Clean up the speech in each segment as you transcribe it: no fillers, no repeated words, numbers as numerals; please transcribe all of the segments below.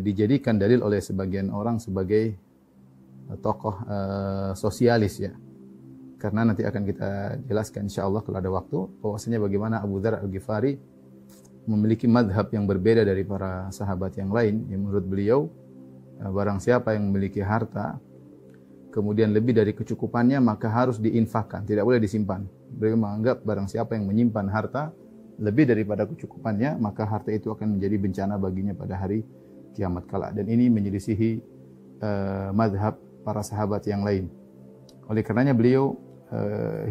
dijadikan dalil oleh sebagian orang sebagai tokoh sosialis ya. Karena nanti akan kita jelaskan insyaallah kalau ada waktu bahwasanya bagaimana Abu Dzar Al-Ghifari memiliki madhab yang berbeda dari para sahabat yang lain. Yang menurut beliau barang siapa yang memiliki harta kemudian lebih dari kecukupannya maka harus diinfakkan, tidak boleh disimpan. Beliau menganggap barang siapa yang menyimpan harta lebih daripada kecukupannya maka harta itu akan menjadi bencana baginya pada hari kiamat kala. Dan ini menyelisihi madhab para sahabat yang lain. Oleh karenanya beliau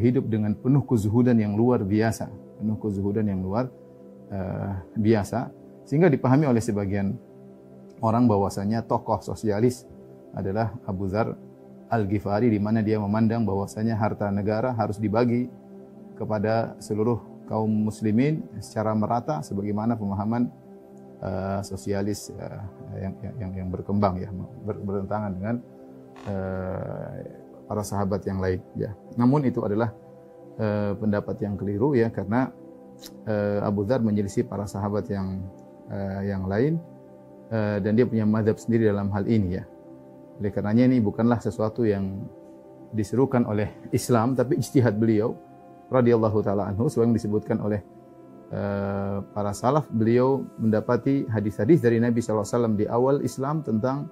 hidup dengan penuh kezuhudan yang luar biasa, biasa sehingga dipahami oleh sebagian orang bahwasanya tokoh sosialis adalah Abu Dzar Al-Ghifari, di mana dia memandang bahwasanya harta negara harus dibagi kepada seluruh kaum muslimin secara merata sebagaimana pemahaman sosialis yang berkembang ya, bertentangan dengan para sahabat yang lain ya. Namun itu adalah pendapat yang keliru ya, karena Abu Dzar menyelisih para sahabat yang lain dan dia punya mazhab sendiri dalam hal ini ya. Oleh karenanya ini bukanlah sesuatu yang diserukan oleh Islam, tapi ijtihad beliau radhiyallahu taala anhu sebagaimana disebutkan oleh para salaf. Beliau mendapati hadis-hadis dari Nabi SAW di awal Islam tentang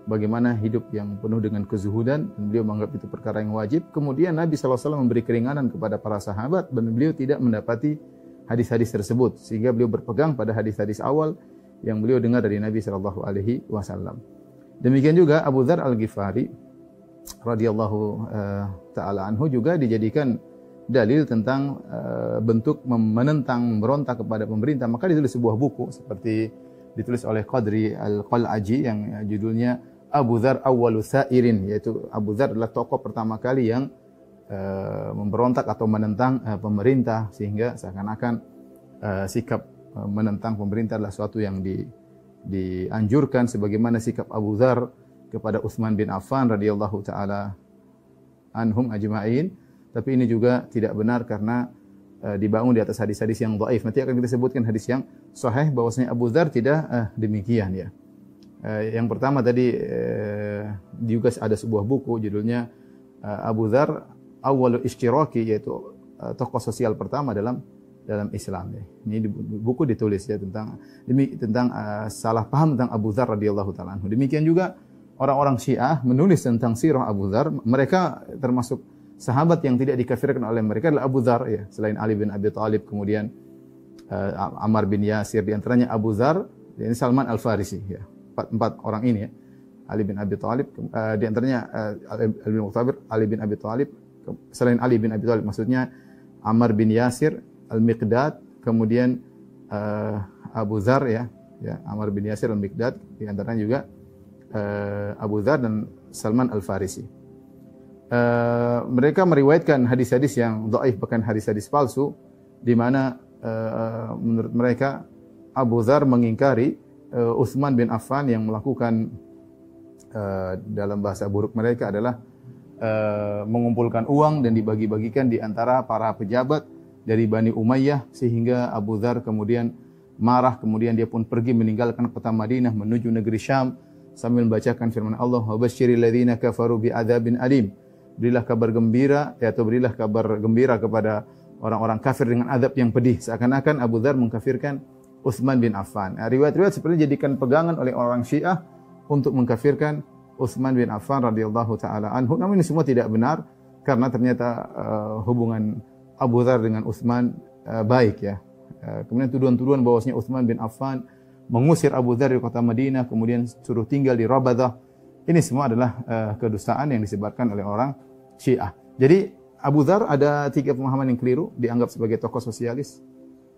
bagaimana hidup yang penuh dengan kezuhudan, dan beliau menganggap itu perkara yang wajib. Kemudian Nabi SAW memberi keringanan kepada para sahabat dan beliau tidak mendapati hadis-hadis tersebut, sehingga beliau berpegang pada hadis-hadis awal yang beliau dengar dari Nabi SAW. Demikian juga Abu Dzar Al-Ghifari radhiyallahu taala anhu juga dijadikan dalil tentang bentuk menentang, memberontak kepada pemerintah. Maka ditulis sebuah buku seperti ditulis oleh Qadri Al-Qal'aji yang judulnya Abu Dzar Awwalu Sa'irin, yaitu Abu Dzar adalah tokoh pertama kali yang memberontak atau menentang pemerintah, sehingga seakan-akan sikap menentang pemerintah adalah suatu yang dianjurkan sebagaimana sikap Abu Dzar kepada Utsman bin Affan radhiyallahu taala anhum ajma'in. Tapi ini juga tidak benar karena dibangun di atas hadis-hadis yang dhaif. Nanti akan kita sebutkan hadis yang sahih bahwasanya Abu Dzar tidak demikian ya. Yang pertama tadi juga ada sebuah buku judulnya Abu Dzar Awwalu Ishtiraki, yaitu tokoh sosial pertama dalam Islam ya. Ini buku ditulis ya tentang salah paham tentang Abu Dzar radhiyallahu taala anhu. Demikian juga orang-orang Syiah menulis tentang sirah Abu Dzar. Mereka termasuk sahabat yang tidak dikafirkan oleh mereka adalah Abu Dzar ya, selain Ali bin Abi Thalib, kemudian Ammar bin Yasir, di antaranya Abu Dzar, ini Salman Al-Farisi ya. Empat orang ini ya. Ali bin Abi Thalib, di antaranya Ali bin Abi Thalib, selain Ali bin Abi Thalib maksudnya Ammar bin Yasir, Al-Miqdad, kemudian Abu Dzar ya, Ammar bin Yasir, Al-Miqdad, di antaranya juga Abu Dzar dan Salman Al-Farisi. Mereka meriwayatkan hadis-hadis yang dhaif, bahkan hadis-hadis palsu, di mana menurut mereka Abu Dzar mengingkari Utsman bin Affan yang melakukan dalam bahasa buruk mereka adalah mengumpulkan uang dan dibagi-bagikan di antara para pejabat dari Bani Umayyah, sehingga Abu Dzar kemudian marah, kemudian dia pun pergi meninggalkan kota Madinah menuju negeri Syam sambil membacakan firman Allah, "Wa basyiril ladzina kafaru bi'adzabin alim." Berilah kabar gembira, yaitu berilah kabar gembira kepada orang-orang kafir dengan azab yang pedih. Seakan-akan Abu Dzar mengkafirkan Utsman bin Affan. Riwayat-riwayat seperti dijadikan pegangan oleh orang Syiah untuk mengkafirkan Utsman bin Affan radhiyallahu taala anhu. Namun ini semua tidak benar karena ternyata hubungan Abu Dzar dengan Utsman baik ya. Kemudian tuduhan-tuduhan bahwasanya Utsman bin Affan mengusir Abu Dzar dari kota Madinah, kemudian suruh tinggal di Rabadah. Ini semua adalah kedustaan yang disebarkan oleh orang Syiah. Jadi Abu Dzar ada 3 pemahaman yang keliru, dianggap sebagai tokoh sosialis,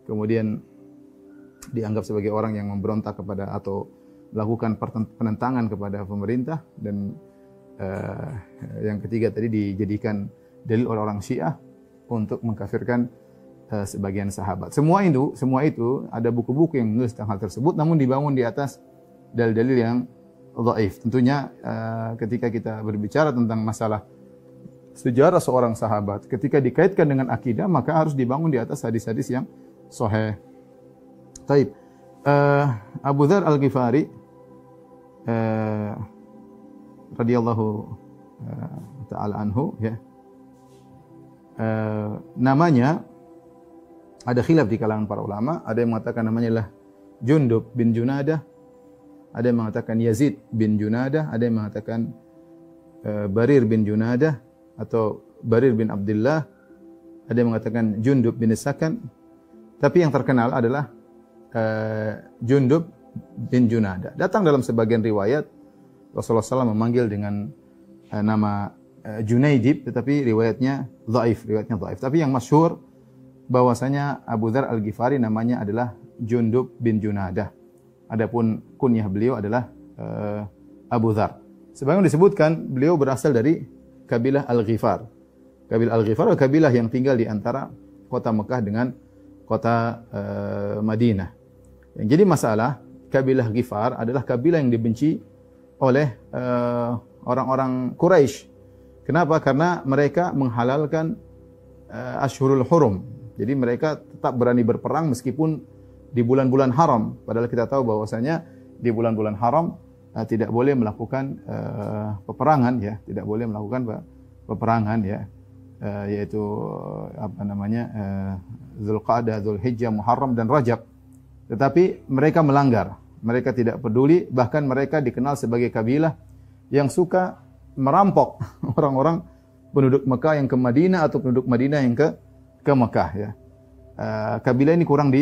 kemudian dianggap sebagai orang yang memberontak kepada atau melakukan penentangan kepada pemerintah, dan yang ketiga tadi dijadikan dalil oleh orang Syiah untuk mengkafirkan sebagian sahabat. Semua itu ada buku-buku yang menulis tentang hal tersebut, namun dibangun di atas dalil-dalil yang dhaif. Tentunya ketika kita berbicara tentang masalah sejarah seorang sahabat, ketika dikaitkan dengan akidah, maka harus dibangun di atas hadis-hadis yang sahih. Taib. Abu Dzar Al-Ghifari radhiyallahu taala anhu ya. Namanya ada khilaf di kalangan para ulama, ada yang mengatakan namanya adalah Jundub bin Junadah, ada yang mengatakan Yazid bin Junadah, ada yang mengatakan Barir bin Junadah atau Barir bin Abdullah, ada yang mengatakan Jundub bin Sakan. Tapi yang terkenal adalah Jundub bin Junadah. Datang dalam sebagian riwayat Rasulullah SAW memanggil dengan nama Junaidib, tetapi riwayatnya dhaif, Tapi yang masyhur bahwasanya Abu Dzar Al-Ghifari namanya adalah Jundub bin Junadah. Adapun kunyah beliau adalah Abu Dzar. Sebagaimana disebutkan, beliau berasal dari kabilah Al-Ghifar. Kabilah Al-Ghifar adalah kabilah yang tinggal di antara kota Mekah dengan kota Madinah. Yang jadi masalah, kabilah Ghifar adalah kabilah yang dibenci oleh orang-orang Quraisy. Kenapa? Karena mereka menghalalkan Ashhurul Hurum. Jadi mereka tetap berani berperang meskipun di bulan-bulan haram. Padahal kita tahu bahwasanya di bulan-bulan haram tidak boleh melakukan peperangan ya, tidak boleh melakukan peperangan ya, yaitu apa namanya Zulqa'dah, Zulhijjah, Muharram dan Rajab. Tetapi mereka melanggar. Mereka tidak peduli, bahkan mereka dikenal sebagai kabilah yang suka merampok orang-orang penduduk Mekah yang ke Madinah atau penduduk Madinah yang ke Mekah ya. Kabilah ini kurang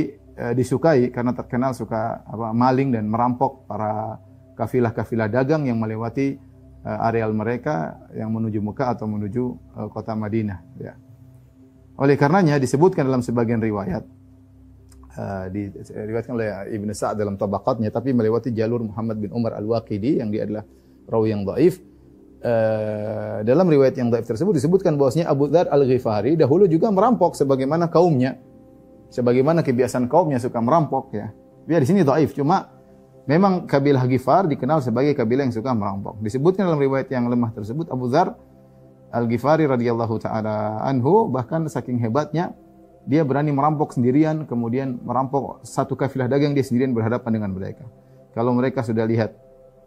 disukai karena terkenal suka maling dan merampok para kafilah-kafilah dagang yang melewati areal mereka yang menuju Mekah atau menuju kota Madinah ya. Oleh karenanya disebutkan dalam sebagian riwayat diriwayatkan oleh Ibnu Sa'd dalam Tabaqatnya, tapi melewati jalur Muhammad bin Umar Al-Waqidi yang dia adalah rawi yang dhaif. Dalam riwayat yang dhaif tersebut disebutkan bahwasanya Abu Dzar Al-Ghifari dahulu juga merampok sebagaimana kaumnya. Sebagaimana kebiasaan kaumnya suka merampok ya. Dia di sini dhaif, cuma memang kabilah Ghifar dikenal sebagai kabilah yang suka merampok. Disebutkan dalam riwayat yang lemah tersebut Abu Dzar Al-Ghifari radhiyallahu taala anhu bahkan saking hebatnya dia berani merampok sendirian, kemudian merampok satu kafilah dagang dia sendirian berhadapan dengan mereka. Kalau mereka sudah lihat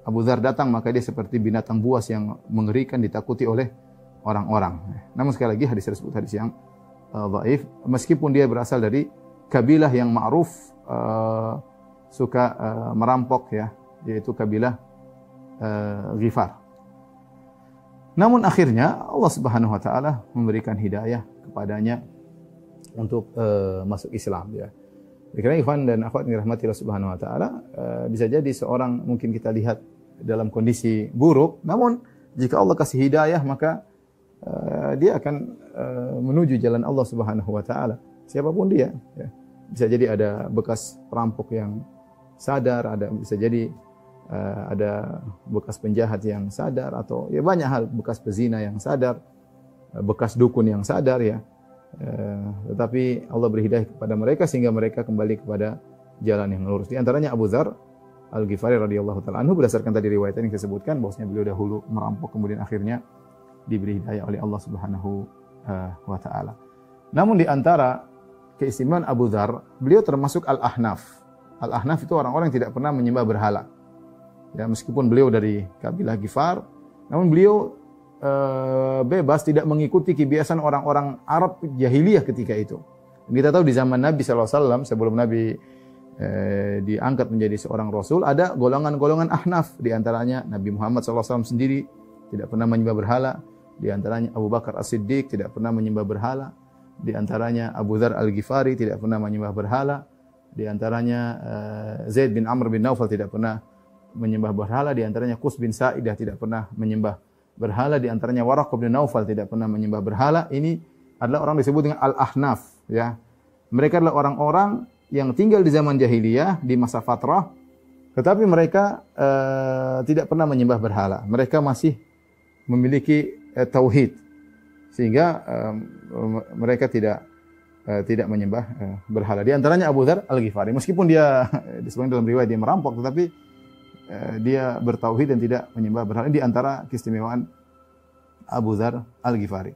Abu Dzar datang, maka dia seperti binatang buas yang mengerikan, ditakuti oleh orang-orang. Namun sekali lagi hadis tersebut hadis yang dhaif, meskipun dia berasal dari kabilah yang ma'ruf suka merampok ya, yaitu kabilah Ghifar. Namun akhirnya Allah Subhanahu wa taala memberikan hidayah kepadanya untuk masuk Islam ya. Karena ikhwan dan akhwat yang dirahmati Allah Subhanahu wa taala, bisa jadi seorang mungkin kita lihat dalam kondisi buruk, namun jika Allah kasih hidayah maka dia akan menuju jalan Allah Subhanahu wa taala. Siapapun dia ya. Bisa jadi ada bekas perampok yang sadar, bisa jadi ada bekas penjahat yang sadar, atau ya banyak hal, bekas pezina yang sadar, bekas dukun yang sadar ya. Tetapi Allah beri hidayah kepada mereka sehingga mereka kembali kepada jalan yang lurus. Di antaranya Abu Dzar Al-Ghifari radhiyallahu taala anhu, berdasarkan tadi riwayat yang disebutkan bahwasanya beliau dahulu merampok kemudian akhirnya diberi hidayah oleh Allah Subhanahu wa taala. Namun di antara keistimewaan Abu Dzar, beliau termasuk Al-Ahnaf. Al-Ahnaf itu orang-orang yang tidak pernah menyembah berhala. Ya, meskipun beliau dari kabilah Ghifar, namun beliau bebas tidak mengikuti kebiasaan orang-orang Arab jahiliyah ketika itu. Kita tahu di zaman Nabi SAW, sebelum Nabi diangkat menjadi seorang Rasul, ada golongan-golongan Ahnaf. Di antaranya Nabi Muhammad SAW sendiri tidak pernah menyembah berhala. Di antaranya Abu Bakar As-Siddiq tidak pernah menyembah berhala. Di antaranya Abu Dzar Al-Ghifari tidak pernah menyembah berhala. Di antaranya Zaid bin Amr bin Naufal tidak pernah menyembah berhala. Di antaranya Qus bin Sa'idah tidak pernah menyembah berhala. Di antaranya Waraq bin Naufal tidak pernah menyembah berhala. Ini adalah orang disebut dengan Al-Ahnaf ya. Mereka adalah orang-orang yang tinggal di zaman jahiliyah, di masa fatrah, tetapi mereka tidak pernah menyembah berhala. Mereka masih memiliki tauhid, sehingga mereka tidak menyembah berhala. Di antaranya Abu Dzar Al-Ghifari, meskipun dia disebutkan dalam riwayat dia merampok, tetapi dia bertauhid dan tidak menyembah berhala. Ini di antara keistimewaan Abu Dzar Al-Ghifari.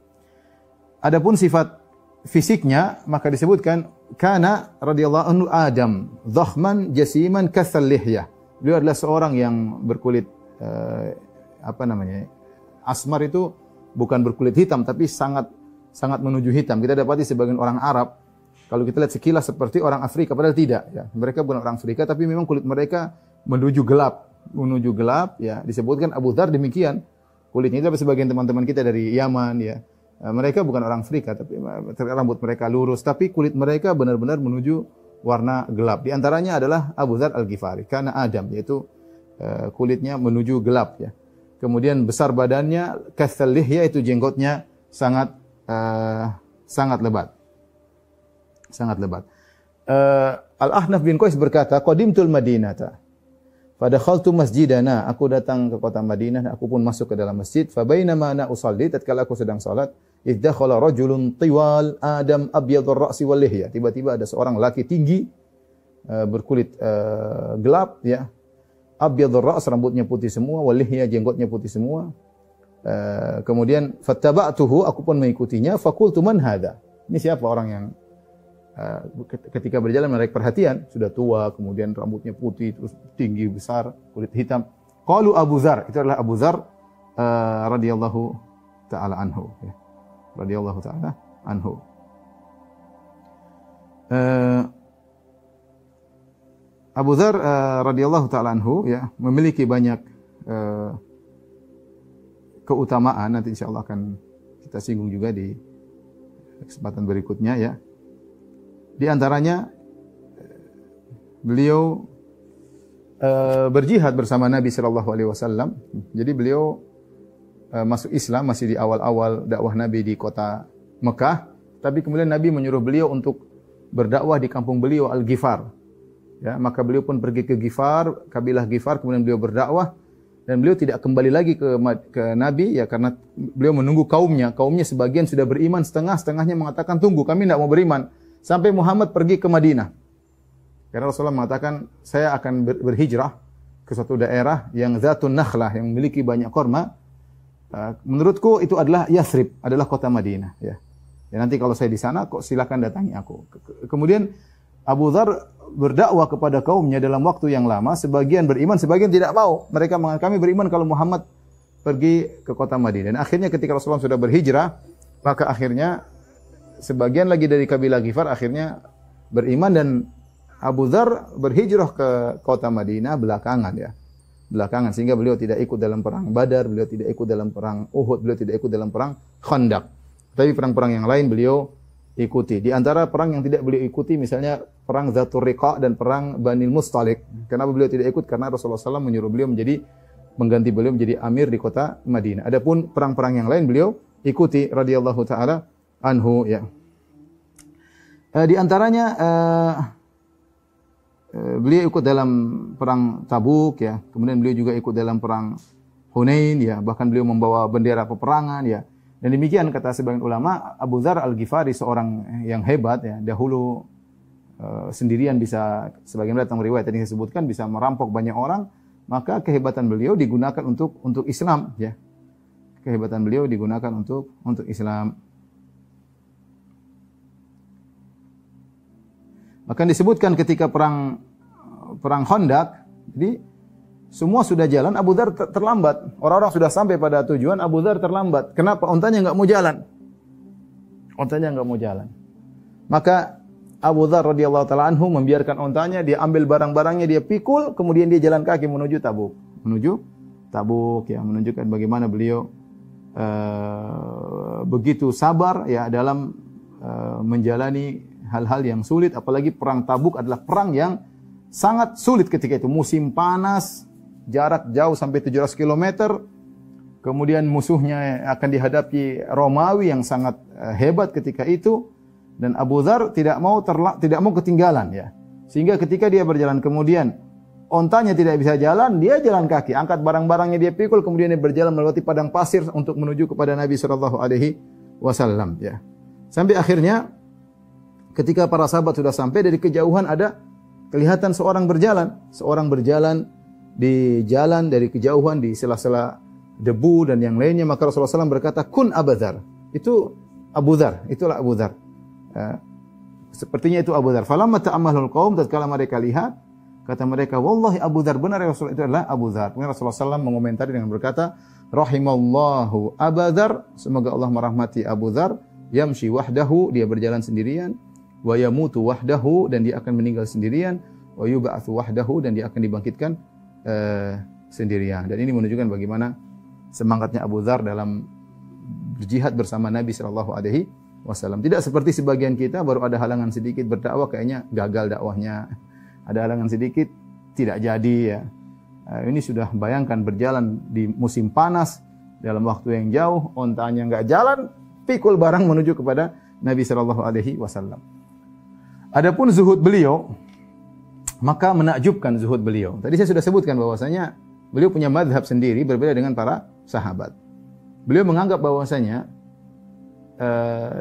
Adapun sifat fisiknya, maka disebutkan kana radhiyallahu anhu Adam dhakhman jasiman katsal lihyah Beliau adalah seorang yang berkulit asmar, itu bukan berkulit hitam tapi sangat menuju hitam. Kita dapati sebagian orang Arab, kalau kita lihat sekilas seperti orang Afrika, padahal tidak ya. Mereka bukan orang Afrika tapi memang kulit mereka menuju gelap ya. Disebutkan Abu Dzar demikian. Kulitnya itu sebagian teman-teman kita dari Yaman ya. Mereka bukan orang Afrika tapi rambut mereka lurus tapi kulit mereka benar-benar menuju warna gelap. Di antaranya adalah Abu Dzar Al-Ghifari karena Adam, yaitu kulitnya menuju gelap ya. Kemudian besar badannya, kathal lihya, itu jenggotnya sangat lebat. Sangat lebat. Al-Ahnaf bin Qais berkata, qadimtul Madinata fadakhaltu masjidana, aku datang ke kota Madinah, aku pun masuk ke dalam masjid. Fa bainama ana usalli, tatkala aku sedang salat, idh dakhala rajulun tiwal adam abyadur ra'si wal lihya. Tiba-tiba ada seorang laki tinggi berkulit gelap ya. Abyadur ra's, rambutnya putih semua, wal lihya, jenggotnya putih semua. Kemudian fattaba'tuhu, aku pun mengikutinya. Faqultu man hadha? Ini siapa orang yang ketika berjalan menarik perhatian, sudah tua, kemudian rambutnya putih, terus tinggi besar, kulit hitam. Qalu Abu Dzar, itu adalah Abu Dzar radhiyallahu taala anhu ya. Radhiyallahu taala anhu. Abu Dzar radhiyallahu taala anhu ya, memiliki banyak keutamaan, nanti insyaallah akan kita singgung juga di kesempatan berikutnya ya. Di antaranya beliau berjihad bersama Nabi sallallahu alaihi wasallam. Jadi beliau masuk Islam masih di awal-awal dakwah Nabi di kota Mekah, tapi kemudian Nabi menyuruh beliau untuk berdakwah di kampung beliau Al-Ghifar. Ya, maka beliau pun pergi ke Ghifar, kabilah Ghifar, kemudian beliau berdakwah dan beliau tidak kembali lagi ke Nabi ya, karena beliau menunggu kaumnya. Kaumnya sebagian sudah beriman, setengahnya mengatakan tunggu, kami tidak mau beriman. Sampai Muhammad pergi ke Madinah. Karena Rasulullah mengatakan, saya akan berhijrah ke suatu daerah yang Zatun Nakhlah, yang memiliki banyak korma. Menurutku itu adalah Yathrib, adalah kota Madinah. Ya. Ya, nanti kalau saya di sana, kok silakan datangi aku. Kemudian Abu Dzar berdakwah kepada kaumnya dalam waktu yang lama. Sebagian beriman, sebagian tidak mau. Mereka mengatakan, kami beriman kalau Muhammad pergi ke kota Madinah. Dan akhirnya ketika Rasulullah sudah berhijrah, maka akhirnya sebagian lagi dari kabilah Ghifar akhirnya beriman dan Abu Dzar berhijrah ke kota Madinah belakangan ya. Belakangan, sehingga beliau tidak ikut dalam perang Badar, beliau tidak ikut dalam perang Uhud, beliau tidak ikut dalam perang Khandaq. Tapi perang-perang yang lain beliau ikuti. Di antara perang yang tidak beliau ikuti misalnya perang Dzatur Riqa dan perang Banil Mustalik. Kenapa beliau tidak ikut? Karena Rasulullah SAW menyuruh beliau mengganti beliau menjadi amir di kota Madinah. Adapun perang-perang yang lain beliau ikuti radhiyallahu taala anhu ya. Di antaranya beliau ikut dalam perang Tabuk ya. Kemudian beliau juga ikut dalam perang Hunain ya. Bahkan beliau membawa bendera peperangan ya. Dan demikian kata sebagian ulama, Abu Dzar Al-Ghifari seorang yang hebat ya. Dahulu sendirian bisa, sebagian datang riwayat tadi saya sebutkan, bisa merampok banyak orang. Maka kehebatan beliau digunakan untuk Islam ya. Kehebatan beliau digunakan untuk Islam. Bahkan disebutkan ketika perang Khandaq, jadi semua sudah jalan, Abu Dzar terlambat. Orang-orang sudah sampai pada tujuan, Abu Dzar terlambat. Kenapa? Ontanya enggak mau jalan. Ontanya enggak mau jalan. Maka Abu Dzar radhiyallahu taala anhu membiarkan ontanya, dia ambil barang-barangnya, dia pikul, kemudian dia jalan kaki menuju Tabuk. Menuju Tabuk ya, menunjukkan bagaimana beliau begitu sabar ya dalam menjalani hal-hal yang sulit, apalagi perang Tabuk adalah perang yang sangat sulit ketika itu. Musim panas, jarak jauh sampai 700 km. Kemudian musuhnya akan dihadapi Romawi yang sangat hebat ketika itu, dan Abu Dzar tidak mau ketinggalan ya. Sehingga ketika dia berjalan kemudian ontanya tidak bisa jalan, dia jalan kaki, angkat barang-barangnya dia pikul, kemudian dia berjalan melewati padang pasir untuk menuju kepada Nabi sallallahu alaihi wasallam ya. Sampai akhirnya ketika para sahabat sudah sampai, dari kejauhan ada kelihatan seorang berjalan di jalan dari kejauhan di sela-sela debu dan yang lainnya. Maka Rasulullah SAW berkata, kun Abu Dzar. Itu Abu Dzar, itulah Abu Dzar. Sepertinya itu Abu Dzar. Falamma ta'ammalul qaum, tatkala mereka lihat, Kata mereka, wallahi Abu Dzar, benar ya Rasulullah, itu adalah Abu Dzar. Kemudian Rasulullah SAW mengomentari dengan berkata, rahimallahu Abu Dzar, semoga Allah merahmati Abu Dzar, yamshi wahdahu, dia berjalan sendirian, wa yamutu wahdahu, dan dia akan meninggal sendirian, wa yub'atsu wahdahu, dan dia akan dibangkitkan sendirian. Dan ini menunjukkan bagaimana semangatnya Abu Dzar dalam berjihad bersama Nabi sallallahu alaihi wasallam. Tidak seperti sebagian kita, baru ada halangan sedikit berdakwah kayaknya gagal dakwahnya. Ada halangan sedikit tidak jadi ya. Ini sudah bayangkan berjalan di musim panas dalam waktu yang jauh, ontanya enggak jalan, pikul barang menuju kepada Nabi sallallahu alaihi wasallam. Adapun zuhud beliau, maka menakjubkan zuhud beliau. Tadi saya sudah sebutkan bahwasanya beliau punya madhab sendiri berbeda dengan para sahabat. Beliau menganggap bahwasanya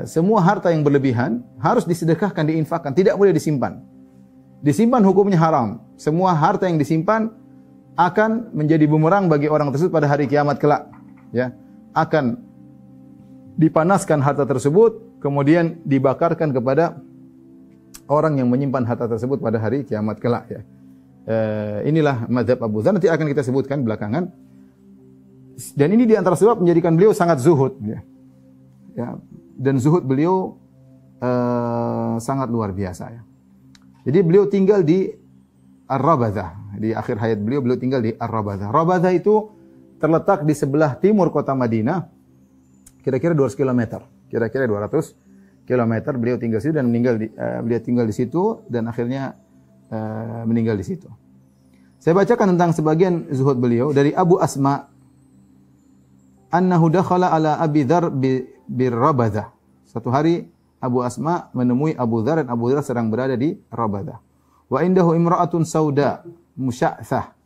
semua harta yang berlebihan harus disedekahkan, diinfakkan, tidak boleh disimpan. Disimpan hukumnya haram. Semua harta yang disimpan akan menjadi bumerang bagi orang tersebut pada hari kiamat kelak. Ya, akan dipanaskan harta tersebut, kemudian dibakarkan kepada orang yang menyimpan harta tersebut pada hari kiamat kelak. Ya. Inilah mazhab Abu Dzar, nanti akan kita sebutkan belakangan. Dan ini di antara sebab menjadikan beliau sangat zuhud. Ya. Ya. Dan zuhud beliau sangat luar biasa. Ya. Jadi beliau tinggal di Ar-Rabadzah. Di akhir hayat beliau tinggal di Ar-Rabadzah. Rabadzah itu terletak di sebelah timur kota Madinah, kira-kira 200 km. Kira-kira 200 km beliau tinggal di situ dan beliau tinggal di situ dan akhirnya meninggal di situ. Saya bacakan tentang sebagian zuhud beliau dari Abu Asma, annahu dakhala ala Abi Dzar bir-Rabadzah. Satu hari Abu Asma menemui Abu Dzar dan Abu Dzar sedang berada di Rabadzah. Wa indahu imra'atun sauda musya'thah.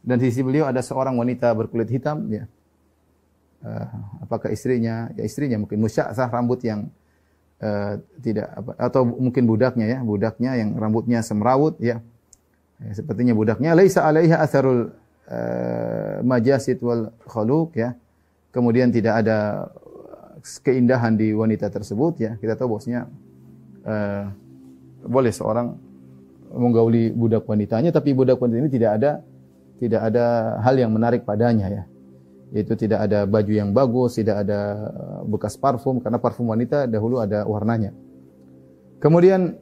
Dan di sisi beliau ada seorang wanita berkulit hitam, ya. Apakah istrinya? Ya istrinya mungkin, musya'thah, rambut yang tidak apa, atau mungkin budaknya ya, budaknya yang rambutnya semrawut ya. Sepertinya budaknya laisa 'alaiha atharul majasid wal khuluq ya. Kemudian tidak ada keindahan di wanita tersebut ya. Kita tahu bahwasanya boleh seorang menggauli budak wanitanya, tapi budak wanita ini tidak ada hal yang menarik padanya ya. Yaitu tidak ada baju yang bagus, tidak ada bekas parfum, karena parfum wanita dahulu ada warnanya. Kemudian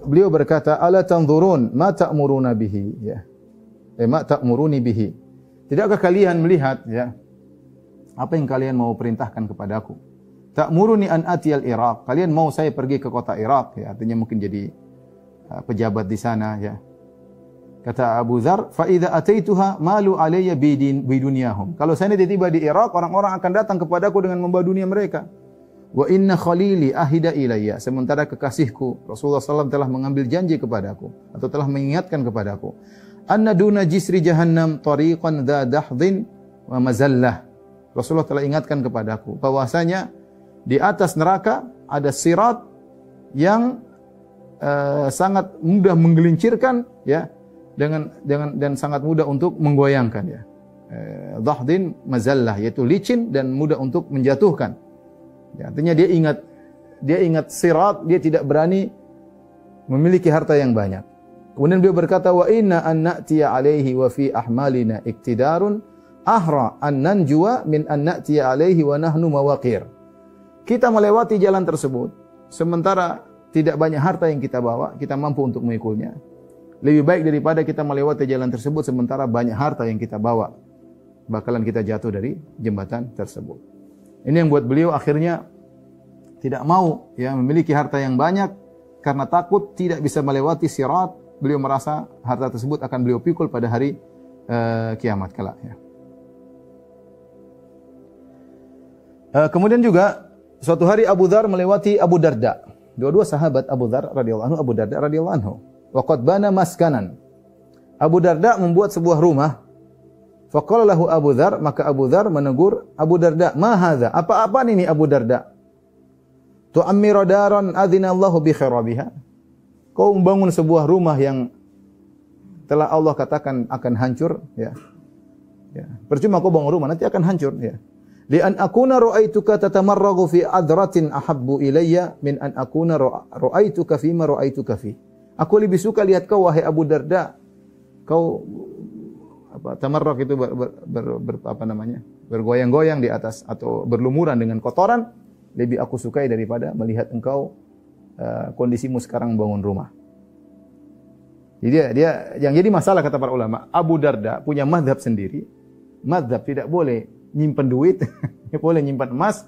beliau berkata, "Ala tanzurun ma ta'muruna bihi?" Ya. Ma ta'muruni bihi. Tidakkah kalian melihat ya apa yang kalian mau perintahkan kepadaku? Ta'muruni an atiyal Iraq. Kalian mau saya pergi ke kota Irak ya, artinya mungkin jadi pejabat di sana ya. Kata Abu Dzar, fa idza ataituha malu alayya bidunyahum. Kalau saya tiba di Irak, orang-orang akan datang kepadaku dengan membawa dunia mereka. Wa inna khalili ahida ilayya. Sementara kekasihku Rasulullah SAW telah mengambil janji kepadaku atau telah mengingatkan kepadaku, anna duna jisri jahannam tariqan dha dahdin wa mazallah. Rasulullah telah ingatkan kepadaku bahwasanya di atas neraka ada sirat yang sangat mudah menggelincirkan ya, dan sangat mudah untuk menggoyangkan ya. Dhahdin mazallah, yaitu licin dan mudah untuk menjatuhkan. Ya, artinya dia ingat sirat, dia tidak berani memiliki harta yang banyak. Kemudian beliau berkata, wa inna an na'tiya alaihi wa fi ahmalina iktidarun ahra an nanjua min an na'tiya alaihi wa nahnu mawaqir. Kita melewati jalan tersebut, sementara tidak banyak harta yang kita bawa, kita mampu untuk mengikulnya. Lebih baik daripada kita melewati jalan tersebut sementara banyak harta yang kita bawa, bakalan kita jatuh dari jembatan tersebut. Ini yang buat beliau akhirnya tidak mau ya memiliki harta yang banyak karena takut tidak bisa melewati sirat. Beliau merasa harta tersebut akan beliau pikul pada hari kiamat kelak ya. Kemudian juga suatu hari Abu Dzar melewati Abu Darda. Dua-dua sahabat, Abu Dzar radhiyallahu anhu, Abu Darda radhiyallahu anhu. Wa qad bana maskanan. Abu Darda membuat sebuah rumah. Faqala lahu Abu Dzar, maka Abu Dzar menegur Abu Darda, "Ma hadza? Apa-apaan ini Abu Darda? Tu'ammiru daran adzina Allahu bi kharabiha." Kau membangun sebuah rumah yang telah Allah katakan akan hancur ya. Ya, percuma kau bangun rumah nanti akan hancur ya. Li an akuna ra'aituka tatamarragu fi adratin ahabbu ilayya min an akuna ra'aituka fi ma ra'aituka fi. Aku lebih suka lihat kau wahai Abu Darda kau tamarruk itu bergoyang-goyang di atas atau berlumuran dengan kotoran, lebih aku sukai daripada melihat engkau kondisimu sekarang bangun rumah. Jadi dia yang jadi masalah kata para ulama, Abu Darda punya mazhab sendiri. Mazhab tidak boleh nyimpan duit, tidak boleh nyimpan emas,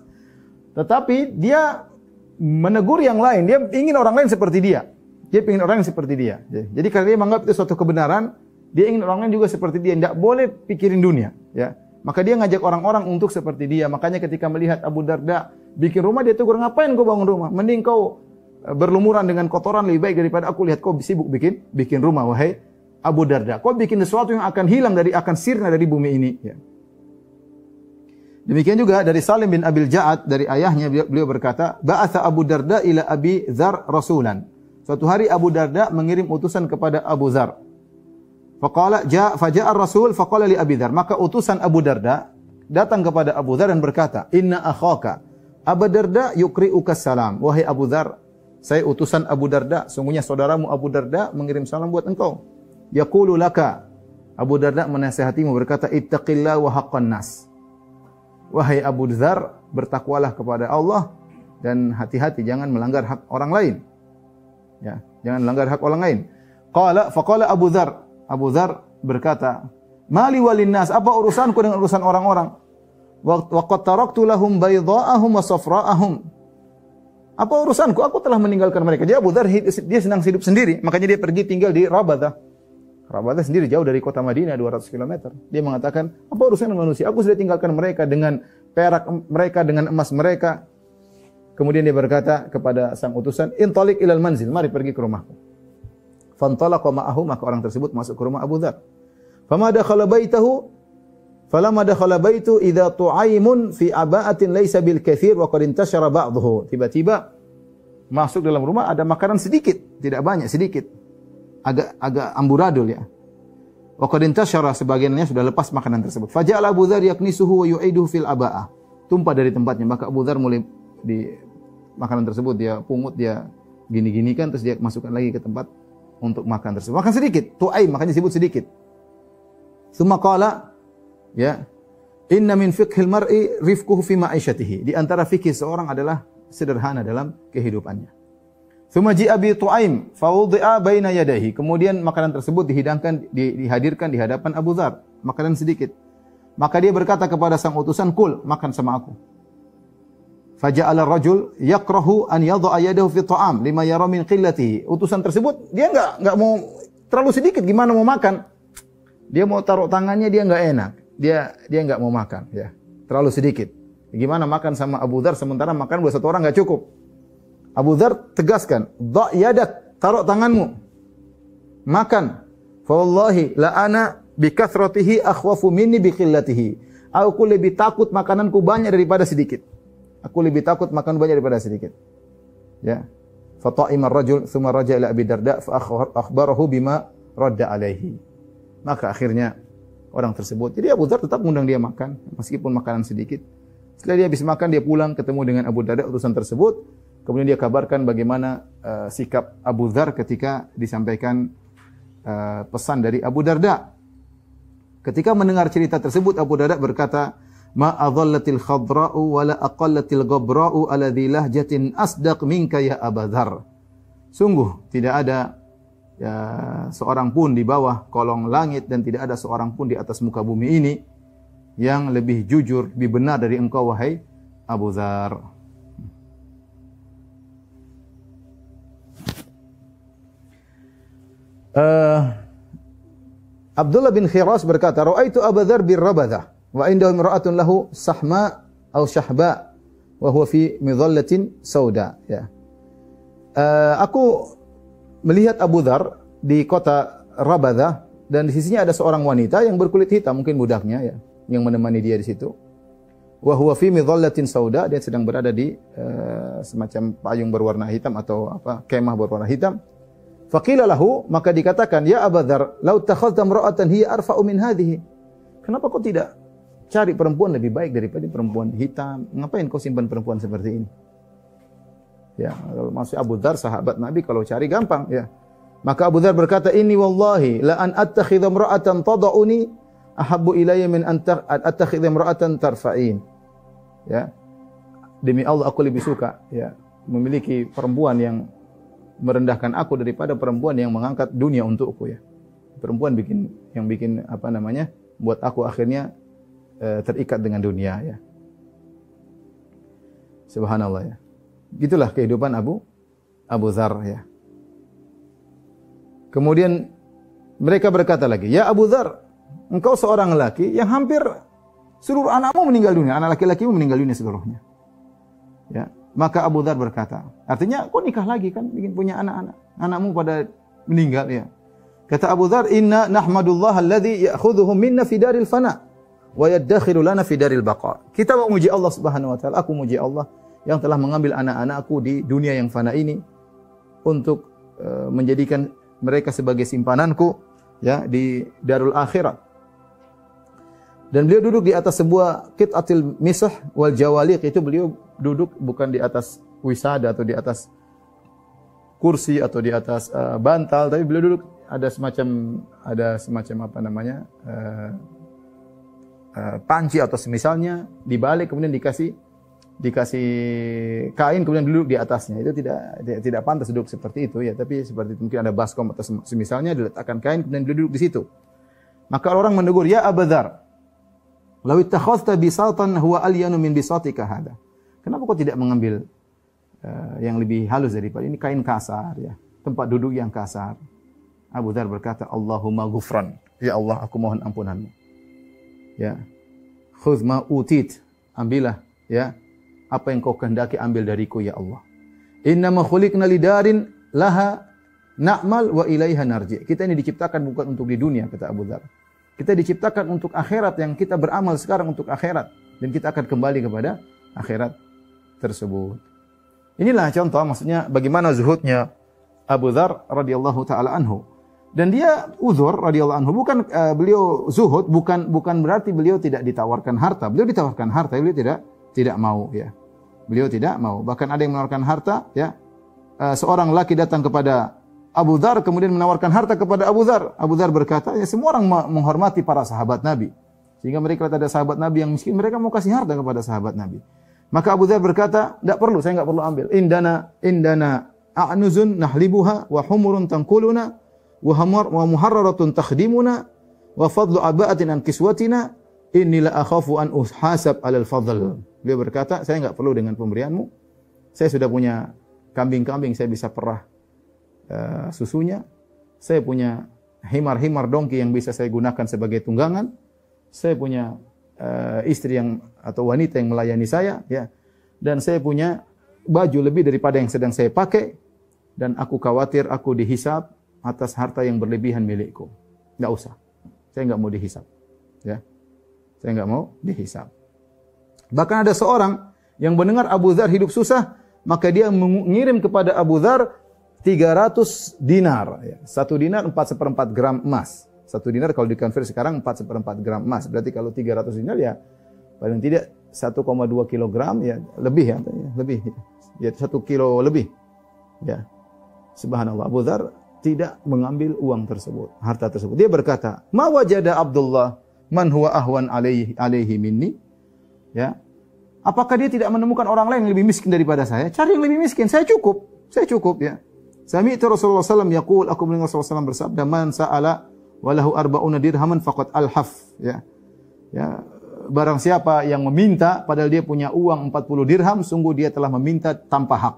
tetapi dia menegur yang lain. Dia ingin orang lain seperti dia. Dia ingin orang yang seperti dia. Jadi karena dia menganggap itu suatu kebenaran, dia ingin orang lain juga seperti dia. Tidak boleh pikirin dunia. Ya. Maka dia ngajak orang-orang untuk seperti dia. Makanya ketika melihat Abu Darda bikin rumah, dia tegur, ngapain kau bangun rumah? Mending kau berlumuran dengan kotoran lebih baik daripada aku lihat kau sibuk bikin rumah, wahai Abu Darda. Kau bikin sesuatu yang akan hilang akan sirna dari bumi ini. Ya. Demikian juga dari Salim bin Abil Ja'ad, dari ayahnya beliau berkata, Ba'atha Abu Darda ila Abi Dzar rasulan. Suatu hari Abu Darda mengirim utusan kepada Abu Dzar. Faqala faja'a ar-rasul faqala li Abi Dzar. Maka utusan Abu Darda datang kepada Abu Dzar dan berkata, Inna akhaka Abu Darda yukri'uka salam. Wahai Abu Dzar, saya utusan Abu Darda, sungguhnya saudaramu Abu Darda mengirim salam buat engkau. Yaqulu laka, Abu Darda menasihatimu berkata, ittaqillah wa haqqan nas. Wahai Abu Dzar, bertakwalah kepada Allah dan hati-hati jangan melanggar hak orang lain. Ya, jangan melanggar hak orang lain. Faqala Abu Dzar, Abu Dzar berkata, mali walin nas, apa urusanku dengan urusan orang-orang? Wa qad taraktu lahum baydha'ahum wa safra'ahum. Apa urusanku? Aku telah meninggalkan mereka. Jadi Abu Dzar dia senang hidup sendiri, makanya dia pergi tinggal di Rabadah. Rabadah sendiri jauh dari kota Madinah 200 km. Dia mengatakan, apa urusan manusia? Aku sudah tinggalkan mereka dengan perak mereka, dengan emas mereka. Kemudian dia berkata kepada sang utusan, intalik ilal manzil, mari pergi ke rumahku. Fantalaqa ma'ahu, maka orang tersebut masuk ke rumah Abu Dzar. Fama dakhala baitahu falamma dakhala baitu idza tu'aimun fi aba'atin laysa bil katsir wa qad intashara ba'dhuhu. Tiba-tiba masuk dalam rumah ada makanan sedikit, tidak banyak, sedikit. Agak amburadul ya. Wa qad intashara, sebagiannya sudah lepas makanan tersebut. Faja'ala Abu Dzar yaknisuhu wa yu'iduhu fil aba'ah. Tumpah dari tempatnya, maka Abu Dzar mulai di makanan tersebut dia pungut, dia gini-ginikan, terus dia masukkan lagi ke tempat untuk makan tersebut. Makan sedikit, tu'aim, makanya disebut sedikit. Tsumma qala, ya, inna min fiqhil mar'i rifquhu fi ma'isyatihi. Di antara fikih seorang adalah sederhana dalam kehidupannya. Tsumma ji'a bi tu'aim fa wudi'a baina yadayhi. Kemudian makanan tersebut dihadirkan di hadapan Abu Dzar, makanan sedikit. Maka dia berkata kepada sang utusan, "Kul, makan sama aku." Faja'ala ar-rajul yakrahu an yadha'a yadahu fi ta'am lima yara min qillatihi. Utusan tersebut dia enggak mau, terlalu sedikit, gimana mau makan? Dia mau taruh tangannya, dia enggak enak. Dia enggak mau makan, ya. Terlalu sedikit. Gimana makan sama Abu Dzar sementara makan buat satu orang enggak cukup? Abu Dzar tegaskan, "Dha' yadak, taruh tanganmu. Makan. Fa wallahi la ana bi kathratihi akhwafu minni bi qillatihi." Aku lebih takut makananku banyak daripada sedikit. Aku lebih takut makan banyak daripada sedikit. Ya. Fa ta'ima ar-rajul thumma raja'a ila Abi Darda fa akhbarahu bima radda alaihi. Maka akhirnya orang tersebut, jadi Abu Dzar tetap mengundang dia makan meskipun makanan sedikit. Setelah dia habis makan, dia pulang ketemu dengan Abu Darda, utusan tersebut. Kemudian dia kabarkan bagaimana sikap Abu Dzar ketika disampaikan pesan dari Abu Darda. Ketika mendengar cerita tersebut, Abu Darda berkata, "Ma adhallatil khadra'u wa la aqallatil ghabra'u ala dhi lahjatin asdaq minka ya Abu Dzar." Sungguh tidak ada seorang pun di bawah kolong langit dan tidak ada seorang pun di atas muka bumi ini yang lebih jujur, lebih benar dari engkau wahai Abu Dzar. Abdullah bin Khiras berkata, "Ra'aitu Abu Dzar bir Rabadah wa indahu imra'atun lahu sahma aw syahba wa huwa fi midhallatin sauda." Ya. Aku melihat Abu Dzar di kota Rabadah dan di sisinya ada seorang wanita yang berkulit hitam, mungkin budaknya ya, yang menemani dia di situ. Wa huwa fi midhallatin sauda, dia sedang berada di semacam payung berwarna hitam atau kemah berwarna hitam. Faqila lahu, maka dikatakan, "Ya Abu Dzar, law takhadhta imra'atan hiya arfa'u min hadhihi." Kenapa kau tidak cari perempuan lebih baik daripada perempuan hitam? Ngapain kau simpan perempuan seperti ini? Ya, maksud Abu Dzar sahabat Nabi, kalau cari gampang ya. Maka Abu Dzar berkata, "Inni wallahi la an attakhidha imra'atan tad'uni ahabbu ilayya min an attakhidha imra'atan tarfa'in." Ya. Demi Allah aku lebih suka ya memiliki perempuan yang merendahkan aku daripada perempuan yang mengangkat dunia untukku ya. Perempuan bikin apa namanya? Buat aku akhirnya terikat dengan dunia ya. Subhanallah ya. Gitulah kehidupan Abu Dzar ya. Kemudian mereka berkata lagi, "Ya Abu Dzar, engkau seorang lelaki yang hampir seluruh anakmu meninggal dunia, anak laki-lakimu meninggal dunia seluruhnya." Ya, maka Abu Dzar berkata, artinya kau nikah lagi kan, bikin punya anak-anak, anakmu pada meninggal ya. Kata Abu Dzar, "Inna nahmadullah alladhi ya'khudhuhum minna fi daril fana wa yaddakhiru lana fi daril baqa." Kita memuji Allah Subhanahu wa taala, aku memuji Allah yang telah mengambil anak-anakku di dunia yang fana ini untuk menjadikan mereka sebagai simpananku ya di darul akhirat. Dan beliau duduk di atas sebuah qit'atil misah wal jawaliq, itu beliau duduk bukan di atas wisada atau di atas kursi atau di atas bantal, tapi beliau duduk ada semacam apa namanya panci atau semisalnya dibalik kemudian dikasih kain kemudian duduk di atasnya. Itu tidak pantas duduk seperti itu ya, tapi seperti itu mungkin ada baskom atau semisalnya diletakkan kain kemudian duduk di situ. Maka orang menegur, "Ya Abu Dzar, law ittakhadhta bisatan huwa alyanu min bisatika hada." Kenapa kau tidak mengambil yang lebih halus daripada ini, kain kasar ya, tempat duduk yang kasar. Abu Dzar berkata, "Allahumma ghufran." Ya Allah, aku mohon ampunanmu. Ya. "Khudz ma utit." Ambillah ya apa yang kau kehendaki, ambil dariku ya Allah. "Innama khuliqna lidarin laha na'mal wa ilaiha narji." Kita ini diciptakan bukan untuk di dunia, kata Abu Dzar. Kita diciptakan untuk akhirat, yang kita beramal sekarang untuk akhirat dan kita akan kembali kepada akhirat tersebut. Inilah contoh, maksudnya bagaimana zuhudnya Abu Dzar radhiyallahu taala anhu. Dan dia uzur radhiyallahu anhu, bukan beliau zuhud bukan berarti beliau tidak ditawarkan harta. Beliau ditawarkan harta, beliau tidak mau ya. Beliau tidak mau. Bahkan ada yang menawarkan harta ya. Seorang laki datang kepada Abu Dzar kemudian menawarkan harta kepada Abu Dzar. Abu Dzar berkata, ya semua orang menghormati para sahabat Nabi. Sehingga mereka lihat ada sahabat Nabi yang miskin, mereka mau kasih harta kepada sahabat Nabi. Maka Abu Dzar berkata, tidak perlu, saya enggak perlu ambil. Indana a'nuzun nahlibuha wa humurun tanquluna wa muharraratun takhdimuna wa fadlu aba'atin an kiswatina inni la akhafu an uhasab 'alal fadl. Beliau berkata, saya enggak perlu dengan pemberianmu. Saya sudah punya kambing-kambing, saya bisa perah susunya. Saya punya himar-himar dongki yang bisa saya gunakan sebagai tunggangan. Saya punya istri yang atau wanita yang melayani saya ya. Dan saya punya baju lebih daripada yang sedang saya pakai, dan aku khawatir aku dihisab atas harta yang berlebihan milikku. Enggak usah. Saya enggak mau dihisab. Ya. Saya enggak mau dihisab. Bahkan ada seorang yang mendengar Abu Dzar hidup susah, maka dia mengirim kepada Abu Dzar 300 dinar. Ya. 1 dinar 4/4 gram emas. 1 dinar kalau dikonversi sekarang 4/4 gram emas. Berarti kalau 300 dinar ya paling tidak 1,2 kilogram ya lebih ya. Lebih. Ya 1 kilo lebih. Ya. Subhanallah, Abu Dzar tidak mengambil uang tersebut, harta tersebut. Dia berkata, "Ma wajada Abdullah man huwa ahwan alaihi minni?" Ya. Apakah dia tidak menemukan orang lain yang lebih miskin daripada saya? Cari yang lebih miskin, saya cukup ya. Sami'tu Rasulullah sallallahu alaihi wasallam yaqul, aku mendengar Rasulullah sallallahu bersabda, "Man sa'ala walahu arba'una dirhaman faqad alhaf." Ya. Ya, barang siapa yang meminta padahal dia punya uang 40 dirham, sungguh dia telah meminta tanpa hak.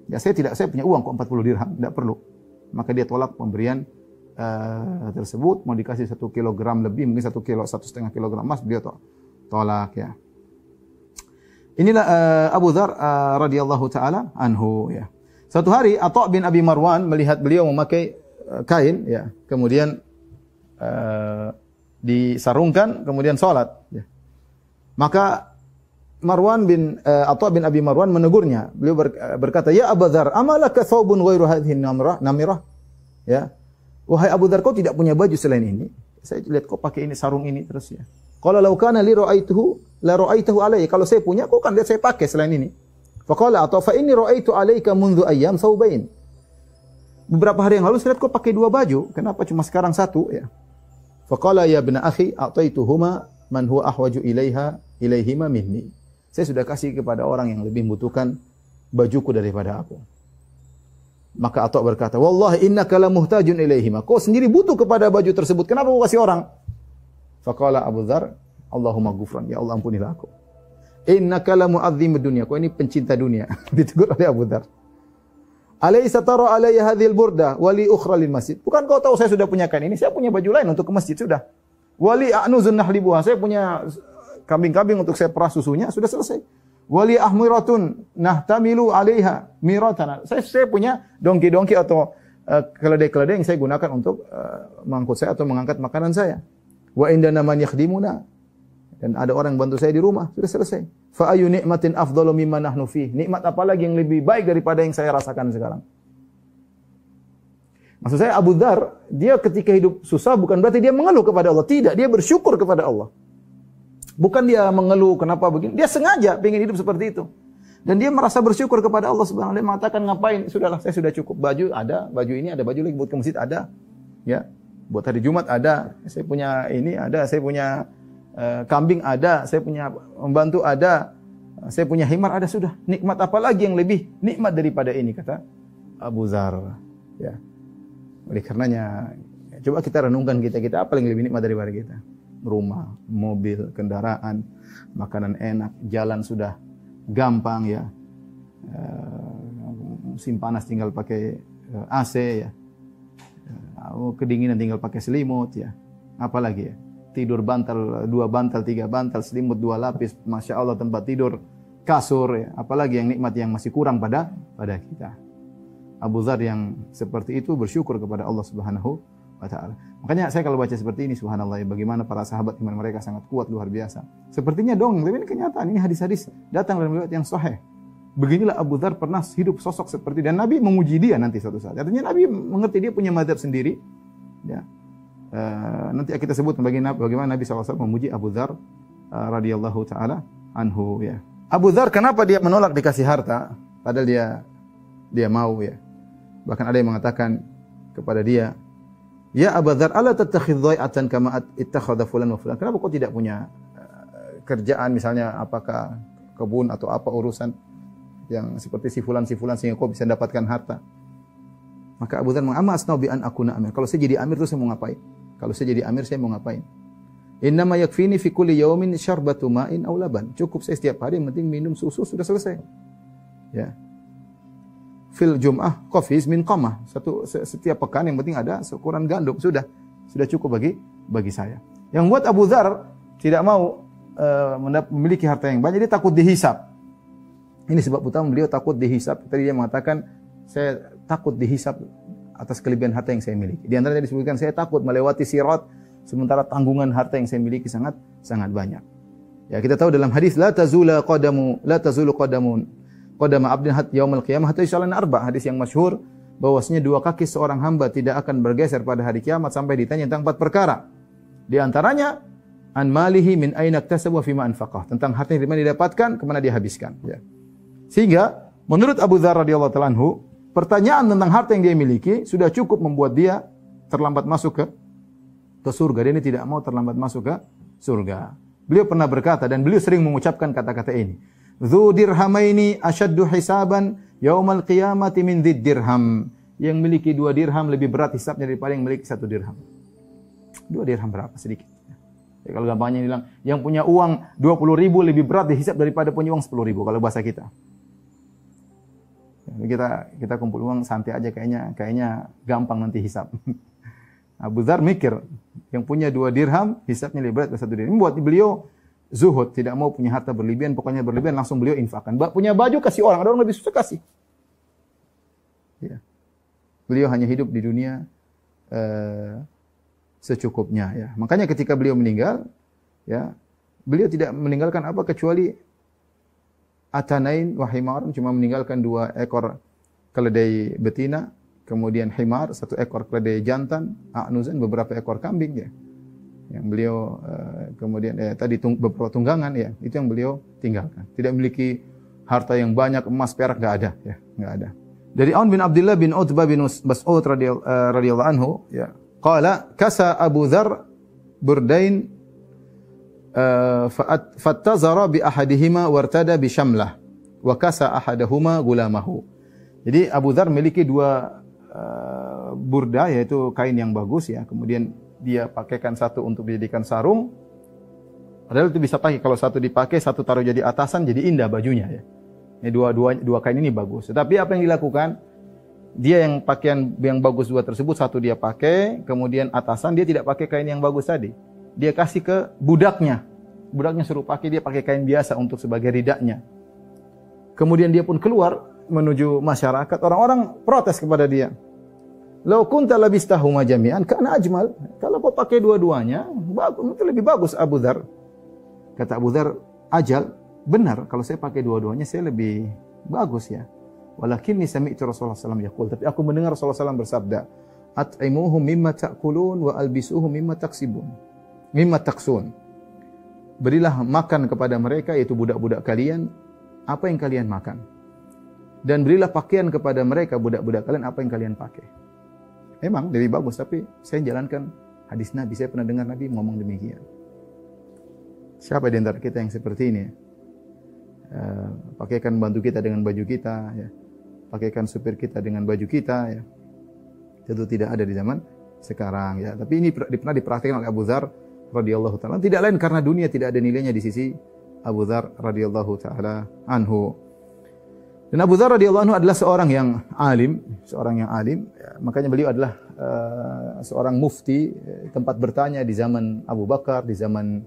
Ya, saya punya uang kok 40 dirham, tidak perlu. Maka dia tolak pemberian tersebut, mau dikasih 1 kilogram lebih, mungkin 1,5 kilogram emas, beliau tolak ya. Inilah Abu Dzar radhiyallahu taala anhu ya. Suatu hari Atha bin Abi Marwan melihat beliau memakai kain ya, kemudian disarungkan kemudian salat ya. Maka Atha bin Abi Marwan menegurnya. Beliau berkata, "Ya Abu Dzar, amalaka thawbun ghairu hadhihi namirah?" Ya. Wahai Abu Dzar, kau tidak punya baju selain ini? Saya lihat kau pakai ini, sarung ini terus ya. Qala law kana li ra'aituhu la ra'aituhu alayya. Kalau saya punya, kau kan lihat saya pakai selain ini. Faqala Atha, fa inni ra'aitu alayka mundu ayyam thawbain. beberapa hari yang lalu saya lihat kau pakai 2 baju, kenapa cuma sekarang 1 ya? Faqala ya ibna akhi a'taituhuma man huwa ahwaju ilaihima minni. Saya sudah kasih kepada orang yang lebih membutuhkan bajuku daripada aku. Maka Atha berkata, "Wallahi innaka la muhtajun ilaihima." Kau sendiri butuh kepada baju tersebut. Kenapa kau kasih orang? Faqala Abu Dzar, "Allahumma ghufran." Ya Allah, ampunilah aku. Innaka la mu'azzimud dunya. Kau ini pencinta dunia. Ditegur oleh Abu Dzar. Alaysa tara alayya hadhil burda wa li ukhra lil masjid. Bukan kau tahu saya sudah punya kain ini, saya punya baju lain untuk ke masjid sudah. Wali a'nuzun nahlibuha. Saya punya kambing-kambing untuk saya perah susunya, sudah selesai. Wali ahmiratun nahtamilu 'alaiha miratana. Saya punya dongki-dongki atau keledai-keledai yang saya gunakan untuk mengangkut saya atau mengangkat makanan saya. Wa indana man yakhdimuna. Dan ada orang yang bantu saya di rumah, sudah selesai. Fa ayu ni'matin afdalu mimma nahnu fi. Nikmat apa lagi yang lebih baik daripada yang saya rasakan sekarang? Maksud saya Abu Dzar, dia ketika hidup susah bukan berarti dia mengeluh kepada Allah, tidak, dia bersyukur kepada Allah. Bukan dia mengeluh kenapa begini, dia sengaja ingin hidup seperti itu. Dan dia merasa bersyukur kepada Allah Subhanahu wa taala, mengatakan ngapain? Sudahlah, saya sudah cukup. Baju ada, baju ini ada, baju lagi buat ke masjid ada. Ya. Buat hari Jumat ada. Saya punya ini ada, saya punya kambing ada, saya punya pembantu ada, saya punya himar ada, sudah. Nikmat apa lagi yang lebih nikmat daripada ini, kata Abu Dzar. Ya. Oleh karenanya, coba kita renungkan kita apa yang lebih nikmat daripada kita? Rumah, mobil, kendaraan, makanan enak, jalan sudah gampang ya. Musim panas tinggal pakai AC ya. Kedinginan tinggal pakai selimut ya. Apalagi ya? Tidur bantal 2 bantal, 3 bantal, selimut 2 lapis, masya Allah tempat tidur, kasur, ya. Apalagi yang nikmat yang masih kurang pada kita. Abu Dzar yang seperti itu bersyukur kepada Allah Subhanahu wa taala. Makanya saya kalau baca seperti ini, subhanallah, ya, bagaimana para sahabat iman mereka sangat kuat luar biasa. Sepertinya dong, tapi ini kenyataan, ini hadis-hadis datang dalam riwayat yang sahih. Beginilah Abu Dzar pernah hidup sosok seperti, dan Nabi memuji dia nanti suatu saat. Artinya Nabi mengerti dia punya mazhab sendiri, ya. Nanti kita sebut bagaimana Nabi SAW memuji Abu Dzar radhiyallahu taala anhu ya. Abu Dzar kenapa dia menolak dikasih harta padahal dia mau ya. Bahkan ada yang mengatakan kepada dia, "Ya Abu Dzar, ala tattakhidh dhai'atan kama ittakhadha fulan wa fulan?" Kenapa kau tidak punya kerjaan misalnya apakah kebun atau apa urusan yang seperti si fulan sehingga kau bisa dapatkan harta? Maka Abu Dzar mengatakan, "Asnau bi an akuna amir." Kalau saya jadi amir terus saya mau ngapain? Kalau saya jadi amir saya mau ngapain? Innama yakfini fi kulli yaumin syarbatu ma'in aw laban. Cukup saya setiap hari yang penting minum susu sudah selesai. Ya. Fil jum'ah qafiz min qamah. Setiap pekan yang penting ada seukuran gandum sudah cukup bagi saya. Yang buat Abu Dzar tidak mau memiliki harta yang banyak, dia takut dihisab. Ini sebab utama beliau takut dihisab. Tadi dia mengatakan saya takut dihisab atas kelebihan harta yang saya miliki. Di antaranya disebutkan saya takut melewati sirat sementara tanggungan harta yang saya miliki sangat banyak. Ya, kita tahu dalam hadis la tazulu qadamun qadama 'abdin hatta yaumil qiyamah hatta yus'alana arba. Hadis yang masyhur bahwasanya 2 kaki seorang hamba tidak akan bergeser pada hari kiamat sampai ditanya tentang 4 perkara. Di antaranya an malihi min aina iktasaba wa fima anfaqah, tentang harta yang dimana didapatkan, kemana dia habiskan, ya. Sehingga menurut Abu Dzar radhiyallahu ta'ala anhu, pertanyaan tentang harta yang dia miliki sudah cukup membuat dia terlambat masuk ke surga. Dia ini tidak mau terlambat masuk ke surga. Beliau pernah berkata dan beliau sering mengucapkan kata-kata ini. Dzu dirhamaini asyaddu hisaban yaumal qiyamati min dzid dirham. Yang memiliki 2 dirham lebih berat hisabnya daripada yang memiliki 1 dirham. 2 dirham berapa? Sedikit. Ya, kalau gampangnya bilang, yang punya uang 20.000 lebih berat dihisab daripada punya uang 10.000 kalau bahasa kita. Kita kumpul uang santai aja, kayaknya gampang nanti hisab. Abu Dzar mikir, yang punya 2 dirham hisabnya lebih berat dari 1 dirham. Ini buat beliau zuhud, tidak mau punya harta berlebihan, pokoknya berlebihan langsung beliau infakkan. Punya baju kasih orang, ada orang lebih susah kasih. Ya. Beliau hanya hidup di dunia secukupnya ya. Makanya ketika beliau meninggal ya, beliau tidak meninggalkan apa kecuali atanain wa himar, cuma meninggalkan 2 ekor keledai betina, kemudian himar 1 ekor keledai jantan, a'nuzan beberapa ekor kambing ya. Yang beliau kemudian tadi beberapa tunggangan ya, itu yang beliau tinggalkan. Tidak memiliki harta yang banyak, emas perak enggak ada ya, enggak ada. Dari Aun bin Abdullah bin Utbah bin Mas'ud radhiyallahu anhu, ya. Qala kasa Abu Dzar burdain fattazara bi ahadihima wartada bi syamlah wa kasa ahadahuma gulamahu. Jadi Abu Dzar memiliki dua burda, yaitu kain yang bagus ya. Kemudian dia pakaikan satu untuk dijadikan sarung. Padahal itu bisa pakai, kalau satu dipakai, satu taruh jadi atasan, jadi indah bajunya ya. Ini dua kain ini bagus. Tetapi apa yang dilakukan? Dia yang pakaian yang bagus dua tersebut, satu dia pakai, kemudian atasan dia tidak pakai kain yang bagus tadi. Dia kasih ke budaknya. Budaknya suruh pakai, dia pakai kain biasa untuk sebagai ridaknya. Kemudian dia pun keluar menuju masyarakat. Orang-orang protes kepada dia. Lau kunta labistahuma jami'an kana ajmal. Kalau kau pakai dua-duanya, itu lebih bagus Abu Dzar. Kata Abu Dzar, ajal, benar, kalau saya pakai dua-duanya saya lebih bagus ya. Walakinni sami'tu Rasulullah SAW yaqul, tapi aku mendengar Rasulullah SAW bersabda, at'imuhum mimma ta'kulun wa albisuhum mimma taksibun. Mimma taksun. Berilah makan kepada mereka, yaitu budak-budak kalian, apa yang kalian makan. Dan berilah pakaian kepada mereka, budak-budak kalian, apa yang kalian pakai. Memang lebih bagus, tapi saya jalankan hadis Nabi. Saya pernah dengar Nabi ngomong demikian. Siapa di antara kita yang seperti ini? Pakaikan bantu kita dengan baju kita, ya. Pakaikan supir kita dengan baju kita, ya. Tentu tidak ada di zaman sekarang, ya. Tapi ini pernah dipraktikkan oleh Abu Dzar radhiyallahu taala. Tidak lain karena dunia tidak ada nilainya di sisi Abu Dzar radhiyallahu taala anhu. Dan Abu Dzar radhiyallahu anhu adalah seorang yang alim, ya. Makanya beliau adalah seorang mufti, tempat bertanya di zaman Abu Bakar, di zaman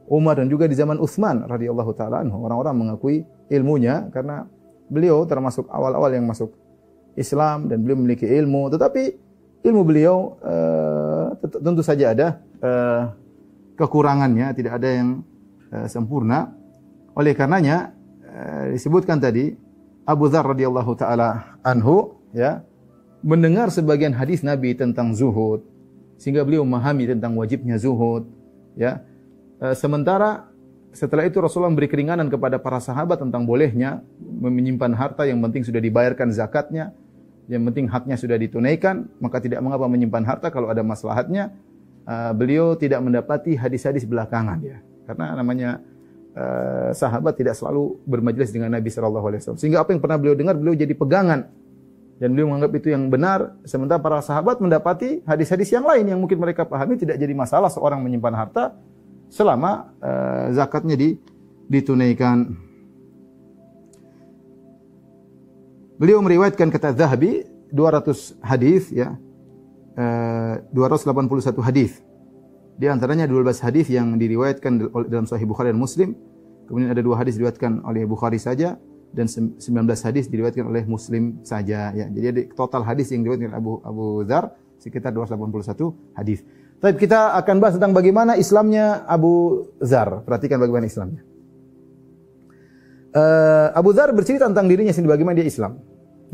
Umar, dan juga di zaman Utsman radhiyallahu taala anhu. Orang-orang mengakui ilmunya karena beliau termasuk awal-awal yang masuk Islam dan beliau memiliki ilmu, tetapi ilmu beliau tentu saja ada kekurangannya, tidak ada yang sempurna. Oleh karenanya disebutkan tadi Abu Dzar radhiyallahu taala anhu, ya, mendengar sebagian hadis Nabi tentang zuhud sehingga beliau memahami tentang wajibnya zuhud, ya. Sementara setelah itu Rasulullah memberi keringanan kepada para sahabat tentang bolehnya menyimpan harta, yang penting sudah dibayarkan zakatnya, yang penting haknya sudah ditunaikan, maka tidak mengapa menyimpan harta kalau ada maslahatnya. Beliau tidak mendapati hadis-hadis belakangan, ya, karena namanya sahabat tidak selalu bermajelis dengan Nabi SAW. Sehingga apa yang pernah beliau dengar, beliau jadi pegangan dan beliau menganggap itu yang benar. Sementara para sahabat mendapati hadis-hadis yang lain yang mungkin mereka pahami, tidak jadi masalah seorang menyimpan harta selama zakatnya ditunaikan. Beliau meriwayatkan, kata Zahabi, 200 hadis, ya, 281 hadis. Di antaranya 12 hadis yang diriwayatkan dalam Sahih Bukhari dan Muslim. Kemudian ada 2 hadis diriwayatkan oleh Bukhari saja dan 19 hadis diriwayatkan oleh Muslim saja, ya. Jadi ada total hadis yang diriwayatkan oleh Abu Dzar sekitar 281 hadis. Tapi kita akan bahas tentang bagaimana Islamnya Abu Dzar. Perhatikan bagaimana Islamnya. Abu Dzar bercerita tentang dirinya sendiri, bagaimana dia Islam.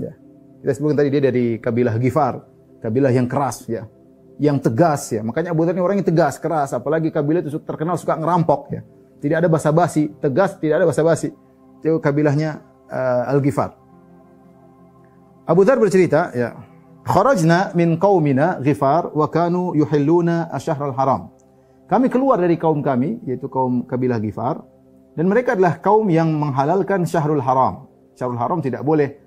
Ya. Kita sebutkan tadi dia dari kabilah Ghifar, kabilah yang keras, ya, yang tegas, ya. Makanya Abu Dzar ini orang yang tegas, keras. Apalagi kabilah itu terkenal suka ngerampok, ya. Tidak ada basa-basi, tegas, tidak ada basa-basi. Itu kabilahnya Al-Ghifar. Abu Dzar bercerita, ya, kharajna min qaumina Ghifar wa kanu yuhilluna asy-syahrul haram. Kami keluar dari kaum kami, yaitu kaum kabilah Ghifar, dan mereka adalah kaum yang menghalalkan syahrul haram. Syahrul haram tidak boleh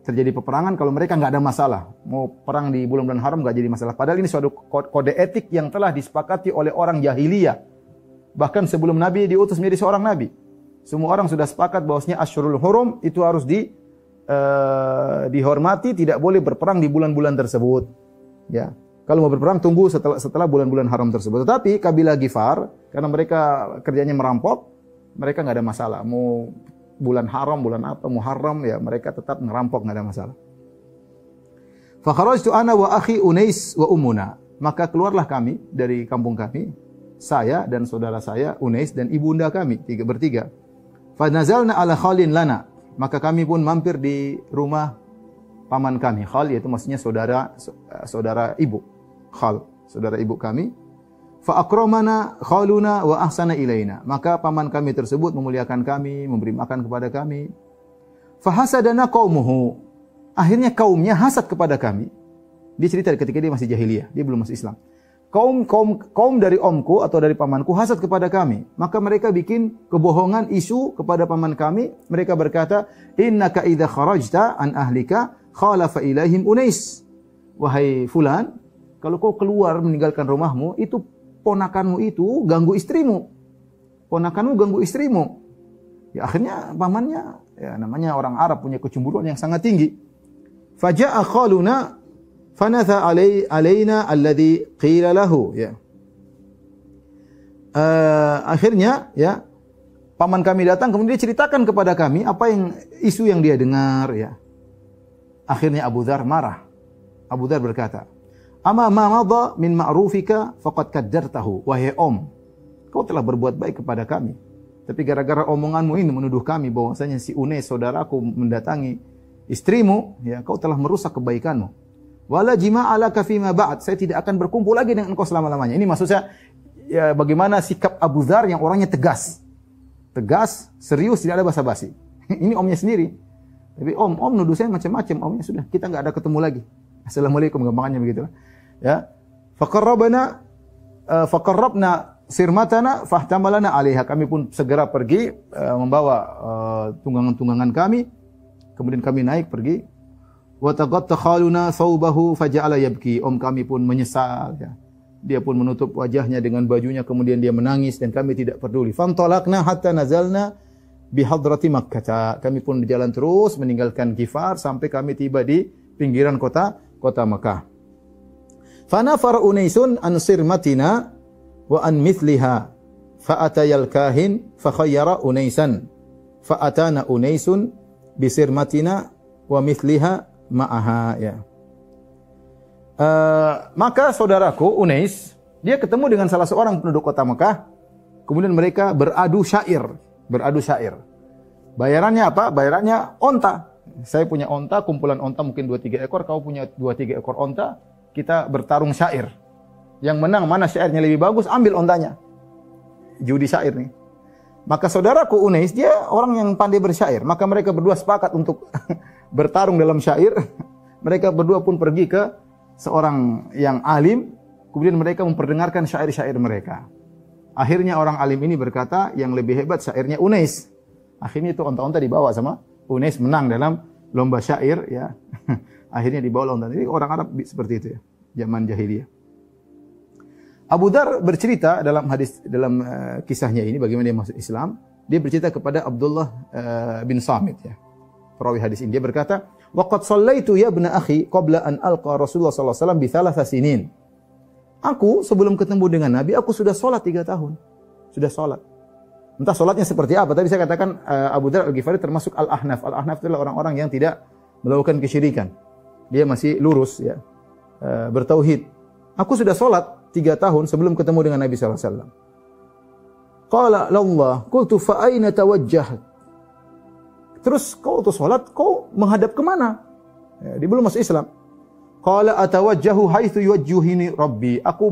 terjadi peperangan kalau mereka enggak ada masalah. Mau perang di bulan-bulan haram enggak jadi masalah. Padahal ini suatu kode etik yang telah disepakati oleh orang jahiliyah. Bahkan sebelum Nabi diutus menjadi seorang nabi, semua orang sudah sepakat bahwasanya Asyhurul Hurum itu harus dihormati, tidak boleh berperang di bulan-bulan tersebut. Ya, kalau mau berperang tunggu setelah bulan-bulan haram tersebut. Tetapi kabilah Ghifar, karena mereka kerjanya merampok, mereka nggak ada masalah. Mau bulan haram, bulan apa, Muharram, ya mereka tetap merampok, nggak ada masalah. Fa kharajtu ana wa akhi Unais wa ummuna. Maka keluarlah kami dari kampung kami, saya dan saudara saya Unais dan ibunda kami, bertiga. Fa nazalna ala khalin lana. Maka kami pun mampir di rumah paman kami. Khal yaitu maksudnya saudara ibu. Khal, saudara ibu kami. Fa akramana khaluna wa ahsana ilaina. Maka paman kami tersebut memuliakan kami, memberi makan kepada kami. Fa hasadana qaumuhu. Akhirnya kaumnya hasad kepada kami. Dia cerita ketika dia masih jahiliyah, dia belum masuk Islam. Kaum dari omku atau dari pamanku hasad kepada kami. Maka mereka bikin kebohongan isu kepada paman kami. Mereka berkata, innaka idza kharajta an ahlika khalafa ilaihim Unais. Wahai fulan, kalau kau keluar meninggalkan rumahmu, itu ponakanmu itu ganggu istrimu. Ponakanmu ganggu istrimu. Ya akhirnya pamannya, ya namanya orang Arab punya kecemburuan yang sangat tinggi. Faja'a khaluna fanatha alaina alladhi qila lahu, ya. Akhirnya ya paman kami datang kemudian dia ceritakan kepada kami apa yang isu yang dia dengar, ya. Akhirnya Abu Dzar marah. Abu Dzar berkata, "Ama ma madha min ma'rufika faqad kaddartahu." Wahai Om, kau telah berbuat baik kepada kami. Tapi gara-gara omonganmu ini menuduh kami bahwasanya si Unais saudaraku mendatangi istrimu, ya kau telah merusak kebaikanmu. Wala jima'alaka fima ba'd. Saya tidak akan berkumpul lagi dengan engkau selama-lamanya. Ini maksudnya ya, bagaimana sikap Abu Dzar yang orangnya tegas. Tegas, serius, tidak ada basa-basi. Ini omnya sendiri. Tapi om nuduh saya macam-macam. Omnya sudah, kita enggak ada ketemu lagi. Assalamualaikum, gampangannya begitu. Ya. Faqarrabna sirmatana fahtamalana 'alaiha. Kami pun segera pergi membawa tunggangan-tunggangan kami. Kemudian kami naik pergi. Wa taqatta khaluna thawbahu faja'ala yabki. Om kami pun menyesal, ya. Dia pun menutup wajahnya dengan bajunya kemudian dia menangis dan kami tidak peduli. Fantalaqna hatta nazalna bi hadrati Makkah. Kami pun berjalan terus meninggalkan Ghifar sampai kami tiba di pinggiran kota Makkah. Fanafar Unaisun an sirmatina wa an mithliha fa atayal kahin fa khayyara Unaisan fa atana Unaisun bi sirmatina wa mithliha ma'aha, ya. Maka saudaraku Unais dia ketemu dengan salah seorang penduduk kota Mekah. Kemudian mereka beradu syair. Bayarannya apa? Bayarannya onta. Saya punya onta, kumpulan onta mungkin 2-3 ekor, kau punya 2-3 ekor onta, kita bertarung syair. Yang menang mana syairnya lebih bagus, ambil ontanya. Judi syair nih. Maka saudaraku Unais dia orang yang pandai bersyair. Maka mereka berdua sepakat untuk bertarung dalam syair. Mereka berdua pun pergi ke seorang yang alim. Kemudian mereka memperdengarkan syair-syair mereka. Akhirnya orang alim ini berkata, yang lebih hebat syairnya Unais. Akhirnya itu onta-onta dibawa sama Unais, menang dalam lomba syair, ya. Akhirnya dibawa onta. Jadi orang Arab seperti itu, ya. Zaman jahiliyah. Abu Dzar bercerita dalam kisahnya ini bagaimana dia masuk Islam. Dia bercerita kepada Abdullah bin Samit, ya. Perawi hadis ini dia berkata, "Waqad shallaitu ya ibna akhi qabla an alqa Rasulullah sallallahu alaihi wasallam bi thalatha sinin." Aku sebelum ketemu dengan Nabi aku sudah salat 3 tahun. Sudah salat. Entah salatnya seperti apa. Tadi saya katakan Abu Dzar Al-Ghifari termasuk Al-Ahnaf. Al-Ahnaf adalah orang-orang yang tidak melakukan kesyirikan. Dia masih lurus, ya. Bertauhid. Aku sudah salat 3 tahun sebelum ketemu dengan Nabi sallallahu alaihi wasallam. Qala Allah, qultu fa aina tawajjahat? Terus kau tuh salat, kau menghadap ke mana? Ya, dia belum masuk Islam. Qala atawajjahu haitsu yuwajjuhini Rabbi. Aku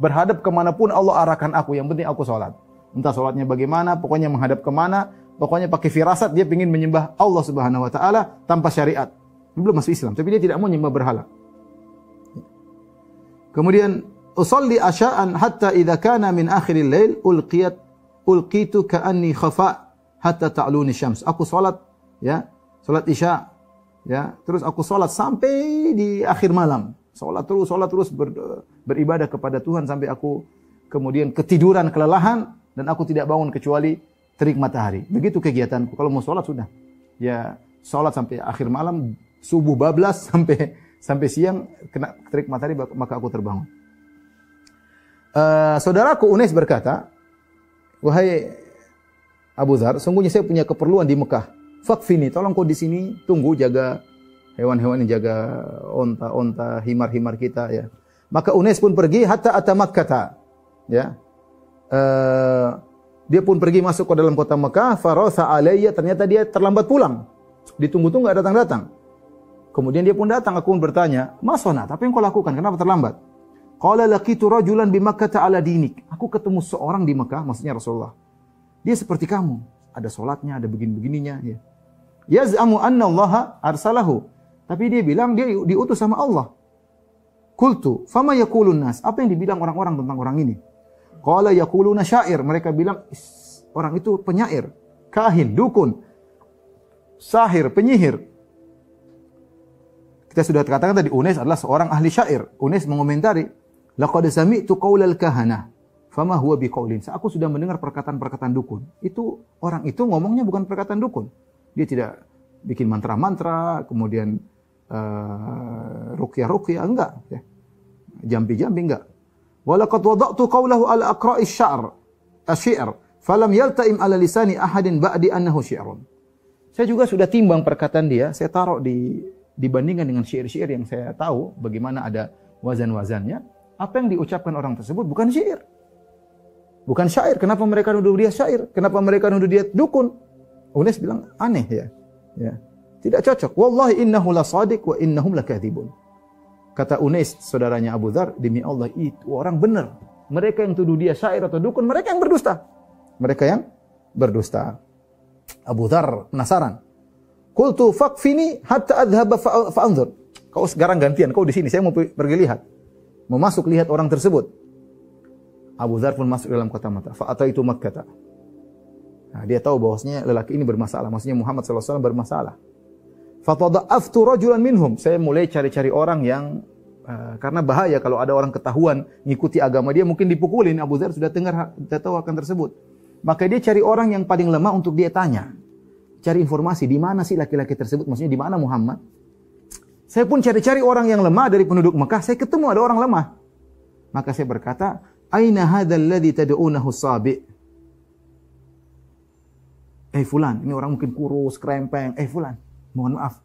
berhadap kemanapun Allah arahkan aku. Yang penting aku salat. Entah salatnya bagaimana, pokoknya menghadap kemana, pokoknya pakai firasat dia ingin menyembah Allah Subhanahu wa taala tanpa syariat. Dia belum masuk Islam, tapi dia tidak mau menyembah berhala. Kemudian usalli asya'an hatta idza kana min akhiril lail ulqitu ka'anni khafa hatta ta'luni syams. Aku salat, ya, salat Isya, ya, terus aku salat sampai di akhir malam. Salat terus beribadah kepada Tuhan sampai aku kemudian ketiduran, kelelahan dan aku tidak bangun kecuali terik matahari. Begitu kegiatanku. Kalau mau salat sudah, ya, salat sampai akhir malam, subuh bablas sampai siang kena terik matahari maka aku terbangun. Saudaraku Unais berkata, "Wahai Abu Dzar, sungguhnya saya punya keperluan di Mekah. Fakfini, tolong kau di sini tunggu jaga hewan-hewan ini, jaga onta-onta, himar-himar kita, ya." Maka Unais pun pergi hatta ata Makkah, ya. Dia pun pergi masuk ke dalam kota Mekah, farasa alayya, ternyata dia terlambat pulang. Ditunggu-tunggu enggak datang-datang. Kemudian dia pun datang, aku pun bertanya, "Ma sonat, apa yang kau lakukan? Kenapa terlambat?" Qala laqitu rajulan bi Makkah ala dinik. Aku ketemu seorang di Mekah, maksudnya Rasulullah. Dia seperti kamu, ada salatnya, ada begini-begininya, ya. Yaz'amu anna Allah arsalahu. Tapi dia bilang dia diutus sama Allah. Qultu, fama yaqulun nas? Apa yang dibilang orang-orang tentang orang ini? Qala yaquluna syair. Mereka bilang orang itu penyair, kahin, dukun, sahir, penyihir. Kita sudah katakan tadi Unais adalah seorang ahli syair. Unais mengomentari, laqad sami'tu qaulal kahana, fama huwa biqaulin. Aku sudah mendengar perkataan-perkataan dukun. Itu orang itu ngomongnya bukan perkataan dukun. Dia tidak bikin mantra-mantra, kemudian ruqyah-ruqyah, enggak, ya. Jampi-jampi enggak. Walaqad wada'tu qawlahu ala aqra'is syi'r, falam yalta'im ala lisani ahadin ba'di annahu syi'run. Saya juga sudah timbang perkataan dia, saya taruh dibandingkan dengan syair-syair yang saya tahu bagaimana ada wazan-wazannya. Apa yang diucapkan orang tersebut bukan syair. Bukan syair. Kenapa mereka nuduh dia syair? Kenapa mereka nuduh dia dukun? Unais bilang aneh, ya. Ya. Tidak cocok. Wallahi innahu la sadiq wa innahum lakadzibun. Kata Unais, saudaranya Abu Dzar, demi Allah itu orang benar. Mereka yang tuduh dia syair atau dukun, mereka yang berdusta. Mereka yang berdusta. Abu Dzar penasaran. Qultu faqfini hatta adhhaba fa'anzur. Kau sekarang gantian, kau di sini, saya mau pergi lihat. Mau masuk lihat orang tersebut. Abu Dzar pun masuk dalam kota Makkah. Fa'ataitu Makkah. Nah, dia tahu bahwasanya lelaki ini bermasalah, maksudnya Muhammad sallallahu alaihi wasallam bermasalah. Fatada'aftu rajulan minhum. Saya mulai cari-cari orang yang karena bahaya kalau ada orang ketahuan ngikuti agama dia mungkin dipukulin. Abu Dzar sudah tahu akan tersebut. Maka dia cari orang yang paling lemah untuk dia tanya. Cari informasi di mana sih laki-laki tersebut, maksudnya di mana Muhammad. Saya pun cari-cari orang yang lemah dari penduduk Mekah, saya ketemu ada orang lemah. Maka saya berkata, "Aina hadzal ladzi tad'unahu sabi'?" Fulan, ini orang mungkin kurus, krempeng. Fulan, mohon maaf.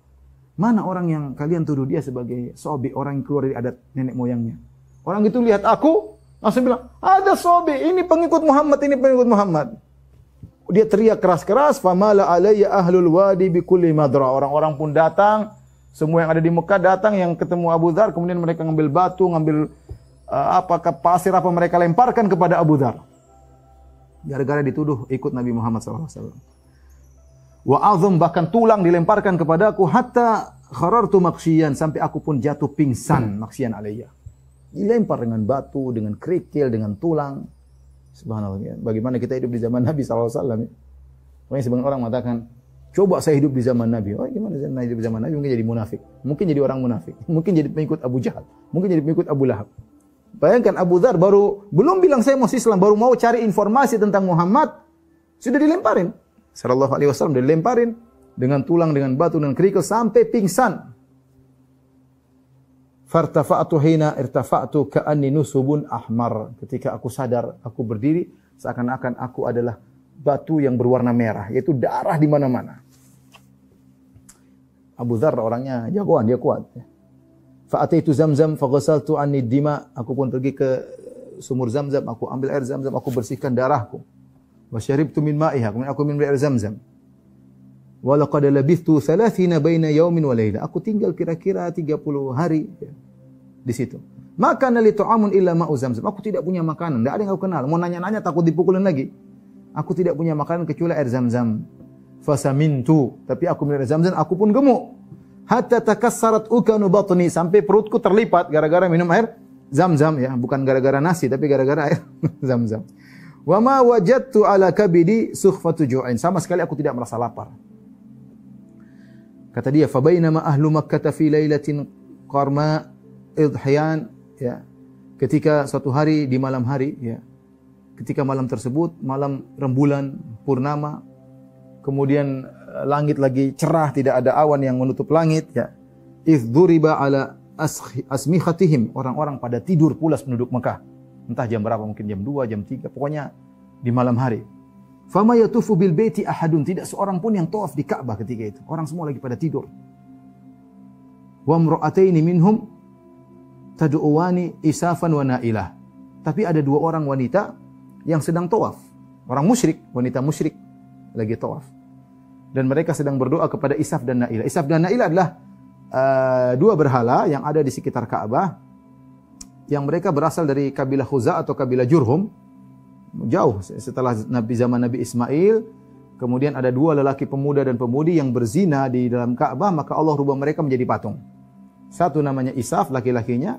Mana orang yang kalian tuduh dia sebagai sabi, orang yang keluar dari adat nenek moyangnya? Orang itu lihat aku, langsung bilang, "Ada sabi, ini pengikut Muhammad, ini pengikut Muhammad." Dia teriak keras-keras, "Famala alayya ahlul wadi bikulli madra." Orang-orang pun datang, semua yang ada di Mekah datang yang ketemu Abu Dzar, kemudian mereka ngambil batu, ngambil pasir apa mereka lemparkan kepada Abu Dzar. Gara-gara dituduh ikut Nabi Muhammad SAW. Wa azam, bahkan tulang dilemparkan kepadaku, hatta kharartu maksyian, sampai aku pun jatuh pingsan, maksyian alayya. Dilempar dengan batu, dengan kerikil, dengan tulang. Subhanallah. Bagaimana kita hidup di zaman Nabi SAW. Makanya sebagian orang mengatakan, coba saya hidup di zaman Nabi. Oh, gimana saya hidup di zaman Nabi? Mungkin jadi munafik. Mungkin jadi orang munafik. Mungkin jadi pengikut Abu Jahal. Mungkin jadi pengikut Abu Lahab. Bayangkan Abu Dzar belum bilang saya mau Islam, baru mau cari informasi tentang Muhammad, sudah dilemparin. Sallallahu alaihi wasallam dilemparin dengan tulang, dengan batu, dengan kerikil sampai pingsan. Fartafa'tu hina irtafa'tu ka'anni nusubun ahmar. Ketika aku sadar, aku berdiri seakan-akan aku adalah batu yang berwarna merah, yaitu darah di mana-mana. Abu Dzar orangnya jagoan, dia kuat. Fa'ataitu Zamzam faghasaltu anni dima. Aku pun pergi ke sumur Zamzam, aku ambil air Zamzam, aku bersihkan darahku. Wa syaribtu min ma'iha, kemudian aku minum air Zamzam. Wa laqad labithtu 30 baina yaumin wa laila. Aku tinggal kira-kira 30 hari ya, di situ. Maka nali tu'amun illa ma'u Zamzam. Aku tidak punya makanan, enggak ada yang aku kenal. Mau nanya-nanya takut dipukulin lagi. Aku tidak punya makanan kecuali air Zamzam. Fasamintu, tapi aku minum air Zamzam, aku pun gemuk. Hatta takassarat ukanu batni, sampai perutku terlipat gara-gara minum air Zamzam ya, bukan gara-gara nasi tapi gara-gara air Zamzam. Wa ma wajadtu ala kabidi sukhfatu ju'in, sama sekali aku tidak merasa lapar. Kata dia, fa bainama ahlu Makkah fi lailatin qarma idhyan ya. Ketika suatu hari di malam hari ya. Ketika malam tersebut malam rembulan purnama, kemudian langit lagi cerah, tidak ada awan yang menutup langit ya. Idh-dhuriba ala asmikhatihim, orang-orang pada tidur pulas penduduk Mekah. Entah jam berapa, mungkin jam 2, jam 3, pokoknya di malam hari. Fama yatufu bil baiti ahadun, tidak seorang pun yang tawaf di Ka'bah ketika itu. Orang semua lagi pada tidur. Wa imra'ataini minhum tad'uwani isafan wa nailah. Tapi ada dua orang wanita yang sedang tawaf. Orang musyrik, wanita musyrik lagi tawaf. Dan mereka sedang berdoa kepada Isaf dan Nailah. Isaf dan Nailah adalah dua berhala yang ada di sekitar Ka'bah, yang mereka berasal dari kabilah Khuza' atau kabilah Jurhum. Jauh setelah zaman Nabi Ismail, kemudian ada dua lelaki pemuda dan pemudi yang berzina di dalam Ka'bah, maka Allah rubah mereka menjadi patung. Satu namanya Isaf, laki-lakinya,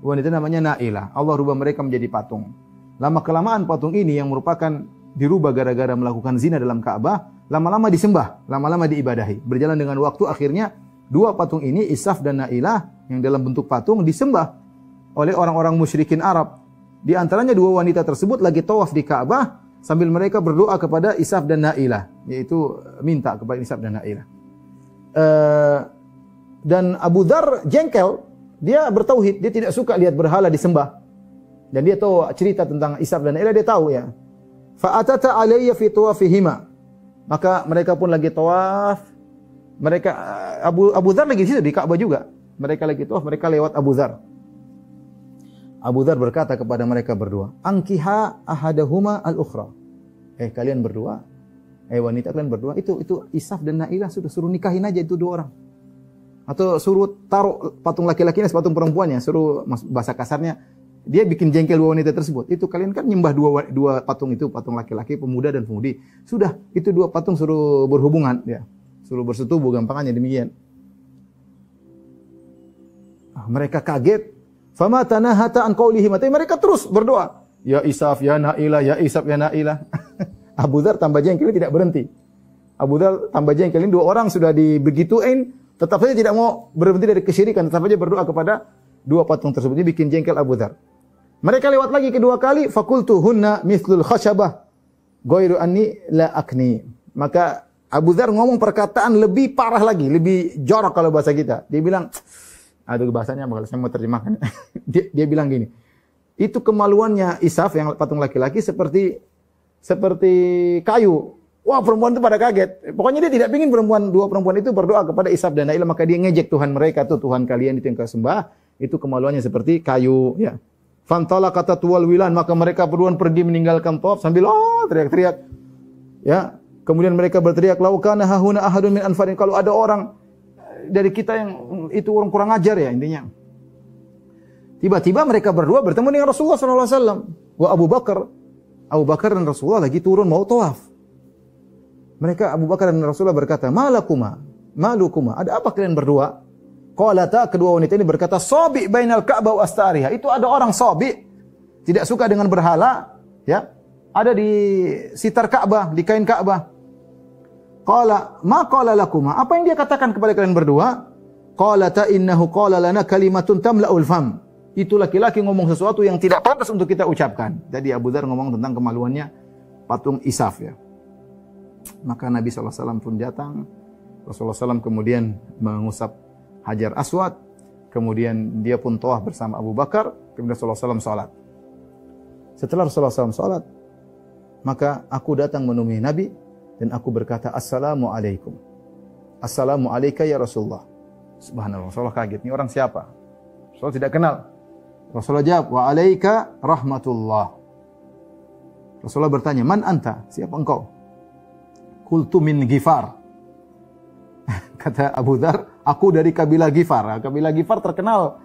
wanita namanya Nailah. Allah rubah mereka menjadi patung. Lama-kelamaan patung ini yang merupakan dirubah gara-gara melakukan zina dalam Ka'bah, lama-lama disembah, lama-lama diibadahi. Berjalan dengan waktu, akhirnya dua patung ini, Isaf dan Nailah, yang dalam bentuk patung, disembah oleh orang-orang musyrikin Arab. Di antaranya dua wanita tersebut lagi tawaf di Ka'bah, sambil mereka berdoa kepada Isaf dan Nailah, yaitu minta kepada Isaf dan Nailah. Dan Abu Dzar jengkel, dia bertauhid, dia tidak suka lihat berhala disembah. Dan dia tahu cerita tentang Isaf dan Nailah, dia tahu ya. Fa'atata alayya fi tawafihima. Maka mereka pun lagi tawaf. Mereka Abu Dzar lagi di situ di Ka'bah juga. Mereka lagi tawaf, mereka lewat Abu Dzar. Abu Dzar berkata kepada mereka berdua, "Ankiha ahadahuma al-ukhra." Kalian berdua, wanita kalian berdua, itu Isaf dan Nailah, sudah suruh nikahin aja itu dua orang. Atau suruh taruh patung laki-lakinya patung perempuannya, suruh bahasa kasarnya, dia bikin jengkel dua wanita tersebut. Itu kalian kan nyembah dua patung itu, patung laki-laki, pemuda dan pemudi. Sudah, itu dua patung suruh berhubungan, ya. Suruh bersetubuh, gampangannya demikian. Mereka kaget. Fama tanahata an qaulihim. Tapi mereka terus berdoa. Ya Isaf, ya Nailah, ya Isaf, ya Nailah. Abu Dzar tambah jengkel, tidak berhenti. Abu Dzar tambah jengkel, ini dua orang sudah dibegituin, tetap saja tidak mau berhenti dari kesyirikan, tetap saja berdoa kepada dua patung tersebut. Ini bikin jengkel Abu Dzar. Mereka lewat lagi kedua kali, fakultu hunna mithlul khashabah ghairu anni la akni. Maka Abu Dzar ngomong perkataan lebih parah lagi, lebih jorok kalau bahasa kita. Dia bilang, aduh bahasanya bakal saya mau terjemahkan. Dia bilang gini, itu kemaluannya Isaf yang patung laki-laki seperti kayu. Wah, perempuan itu pada kaget. Pokoknya dia tidak ingin dua perempuan itu berdoa kepada Isaf dan Nailah, maka dia ngejek Tuhan mereka tuh, Tuhan kalian itu yang kau sembah, itu kemaluannya seperti kayu, ya. Fantala kata tuwal wilan, maka mereka berdua pergi meninggalkan tawaf sambil teriak-teriak. Ya, kemudian mereka berteriak, laukana hahuna ahadun min anfarin, kalau ada orang dari kita yang itu orang kurang ajar ya intinya. Tiba-tiba mereka berdua bertemu dengan Rasulullah SAW. Wa Abu Bakar dan Rasulullah lagi turun mau tawaf. Mereka Abu Bakar dan Rasulullah berkata, malukuma, ada apa kalian berdua? Qalata, kedua wanita ini berkata, sabi bainal Ka'bah wa astariha. Itu ada orang sabi, tidak suka dengan berhala, ya. Ada di sitar Ka'bah, di kain Ka'bah. Qala ma qala lakuma, apa yang dia katakan kepada kalian berdua? Qalata innahu qala lana kalimatun tamla'ul fam. Itu laki-laki ngomong sesuatu yang tidak pantas untuk kita ucapkan. Jadi Abu Dzar ngomong tentang kemaluannya patung Isaf, ya. Maka Nabi SAW pun datang. Rasulullah SAW kemudian mengusap Hajar Aswad. Kemudian dia pun tawaf bersama Abu Bakar. Kemudian Rasulullah SAW salat. Setelah Rasulullah SAW salat, maka aku datang menemui Nabi dan aku berkata, Assalamualaikum. Assalamualaikum ya Rasulullah. Subhanallah, Rasulullah kaget. Ini orang siapa? Rasulullah tidak kenal. Rasulullah jawab, wa alaika rahmatullah. Rasulullah bertanya, man anta? Siapa engkau? Qultu min Ghifar. Kata Abu Dzar, aku dari kabilah Ghifar. Kabilah Ghifar terkenal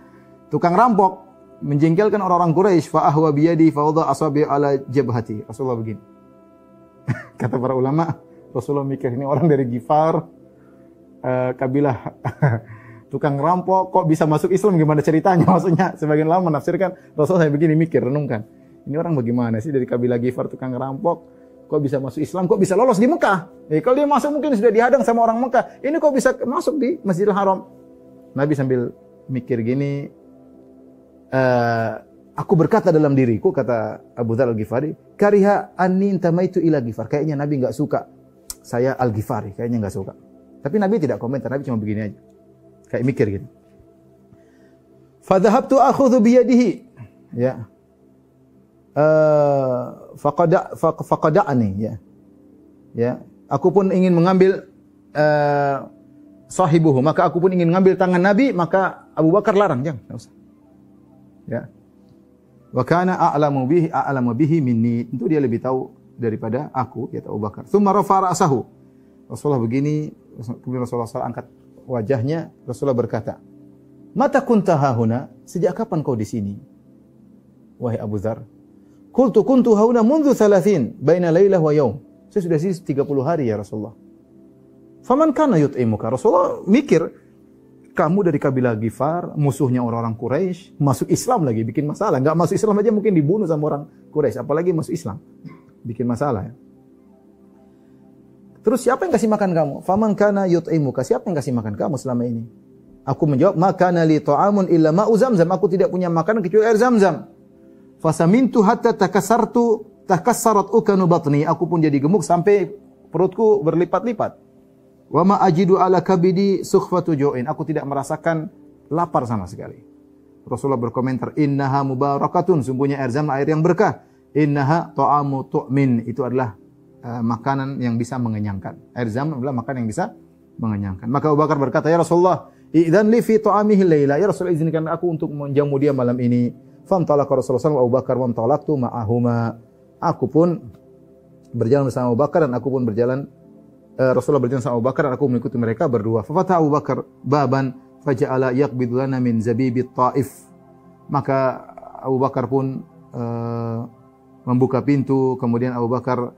tukang rampok, menjengkelkan orang-orang Quraisy. Fa ahwa biyadi fa wada asabi ala jabhati. Rasulullah begini. Kata para ulama, Rasulullah mikir ini orang dari Ghifar, kabilah tukang rampok, kok bisa masuk Islam, gimana ceritanya? Maksudnya sebagian ulama menafsirkan, Rasulullah begini mikir, renungkan. Ini orang bagaimana sih dari kabilah Ghifar tukang rampok, kok bisa masuk Islam, kok bisa lolos di Mekah? Kalau dia masuk mungkin sudah dihadang sama orang Mekah. Ini kok bisa masuk di Masjidil Haram? Nabi sambil mikir gini, aku berkata dalam diriku, kata Abu Dzar Al-Ghifari, kariha anni intamaitu ila Ghifar. Kayaknya Nabi enggak suka saya Al-Ghifari, kayaknya enggak suka. Tapi Nabi tidak komentar, Nabi cuma begini aja. Kayak mikir gitu. Fa dhahabtu akhudhu bi yadihi. Ya. Faqada'ani, ya. Ya, aku pun ingin mengambil sahibuhu, maka aku pun ingin mengambil tangan Nabi, maka Abu Bakar larang, jangan, enggak usah. Ya. Wa kana a'lamu bihi minni. Tentu dia lebih tahu daripada aku, kata Abu Bakar. Tsumma rafa'a ra'sahu. Rasulullah begini, kemudian Rasulullah SAW angkat wajahnya. Rasulullah berkata, "Mata kunta hahuna? Sejak kapan kau di sini?" Wahai Abu Dzar. Qultu kuntu hauna mundu 30 baina lailah wa yaum. Saya sudah sini 30 hari ya Rasulullah. Faman kana yut'imuka. Rasulullah mikir, kamu dari kabilah Ghifar, musuhnya orang-orang Quraisy, masuk Islam lagi, bikin masalah. Enggak masuk Islam aja mungkin dibunuh sama orang Quraisy, apalagi masuk Islam. Bikin masalah ya. Terus siapa yang kasih makan kamu? Faman kana yut'imuka. Siapa yang kasih makan kamu selama ini? Aku menjawab, "Makana li ta'amun illa ma'u Zamzam." Aku tidak punya makanan kecuali air Zamzam. Fasamintu hatta takassarat ukanu batni. Aku pun jadi gemuk sampai perutku berlipat-lipat. Wa ma ajidu ala kabidi sukhfatu ju'in. Aku tidak merasakan lapar sama sekali. Rasulullah berkomentar, "Innaha mubarakatun." Sungguhnya air Zamzam air yang berkah. "Innaha ta'amu tu'min." Itu adalah makanan yang bisa mengenyangkan. Air Zamzam adalah makanan yang bisa mengenyangkan. Maka Abu Bakar berkata, "Ya Rasulullah, idzan li fi ta'amihi laila." Ya Rasulullah, izinkan aku untuk menjamu dia malam ini. Famtalaka Rasulullah SAW wa Abu Bakar wa amtalaktu ma'ahuma. Aku pun berjalan bersama Abu Bakar dan aku pun berjalan Rasulullah berjalan sama Abu Bakar dan aku mengikuti mereka berdua. Fafatah Abu Bakar baban faja'ala yaqbidu lana min zabibit Taif. Maka Abu Bakar pun membuka pintu, kemudian Abu Bakar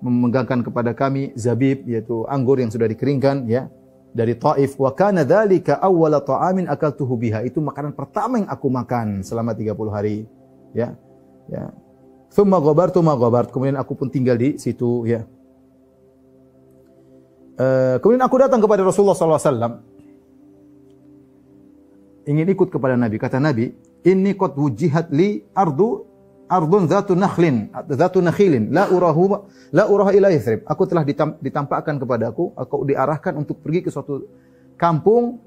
memegangkan kepada kami zabib, yaitu anggur yang sudah dikeringkan ya dari Taif. Wa kana dzalika awwala ta'amin akaltuhu biha. Itu makanan pertama yang aku makan selama 30 hari ya. Ya. Thumma ghabartu ma ghabart. Kemudian aku pun tinggal di situ ya. Kemudian aku datang kepada Rasulullah SAW, ingin ikut kepada Nabi. Kata Nabi, "Inni qad wujihat li ardun dzatu nakhilin la uraha ila Yathrib." Aku telah ditampakkan kepadaku, aku diarahkan untuk pergi ke suatu kampung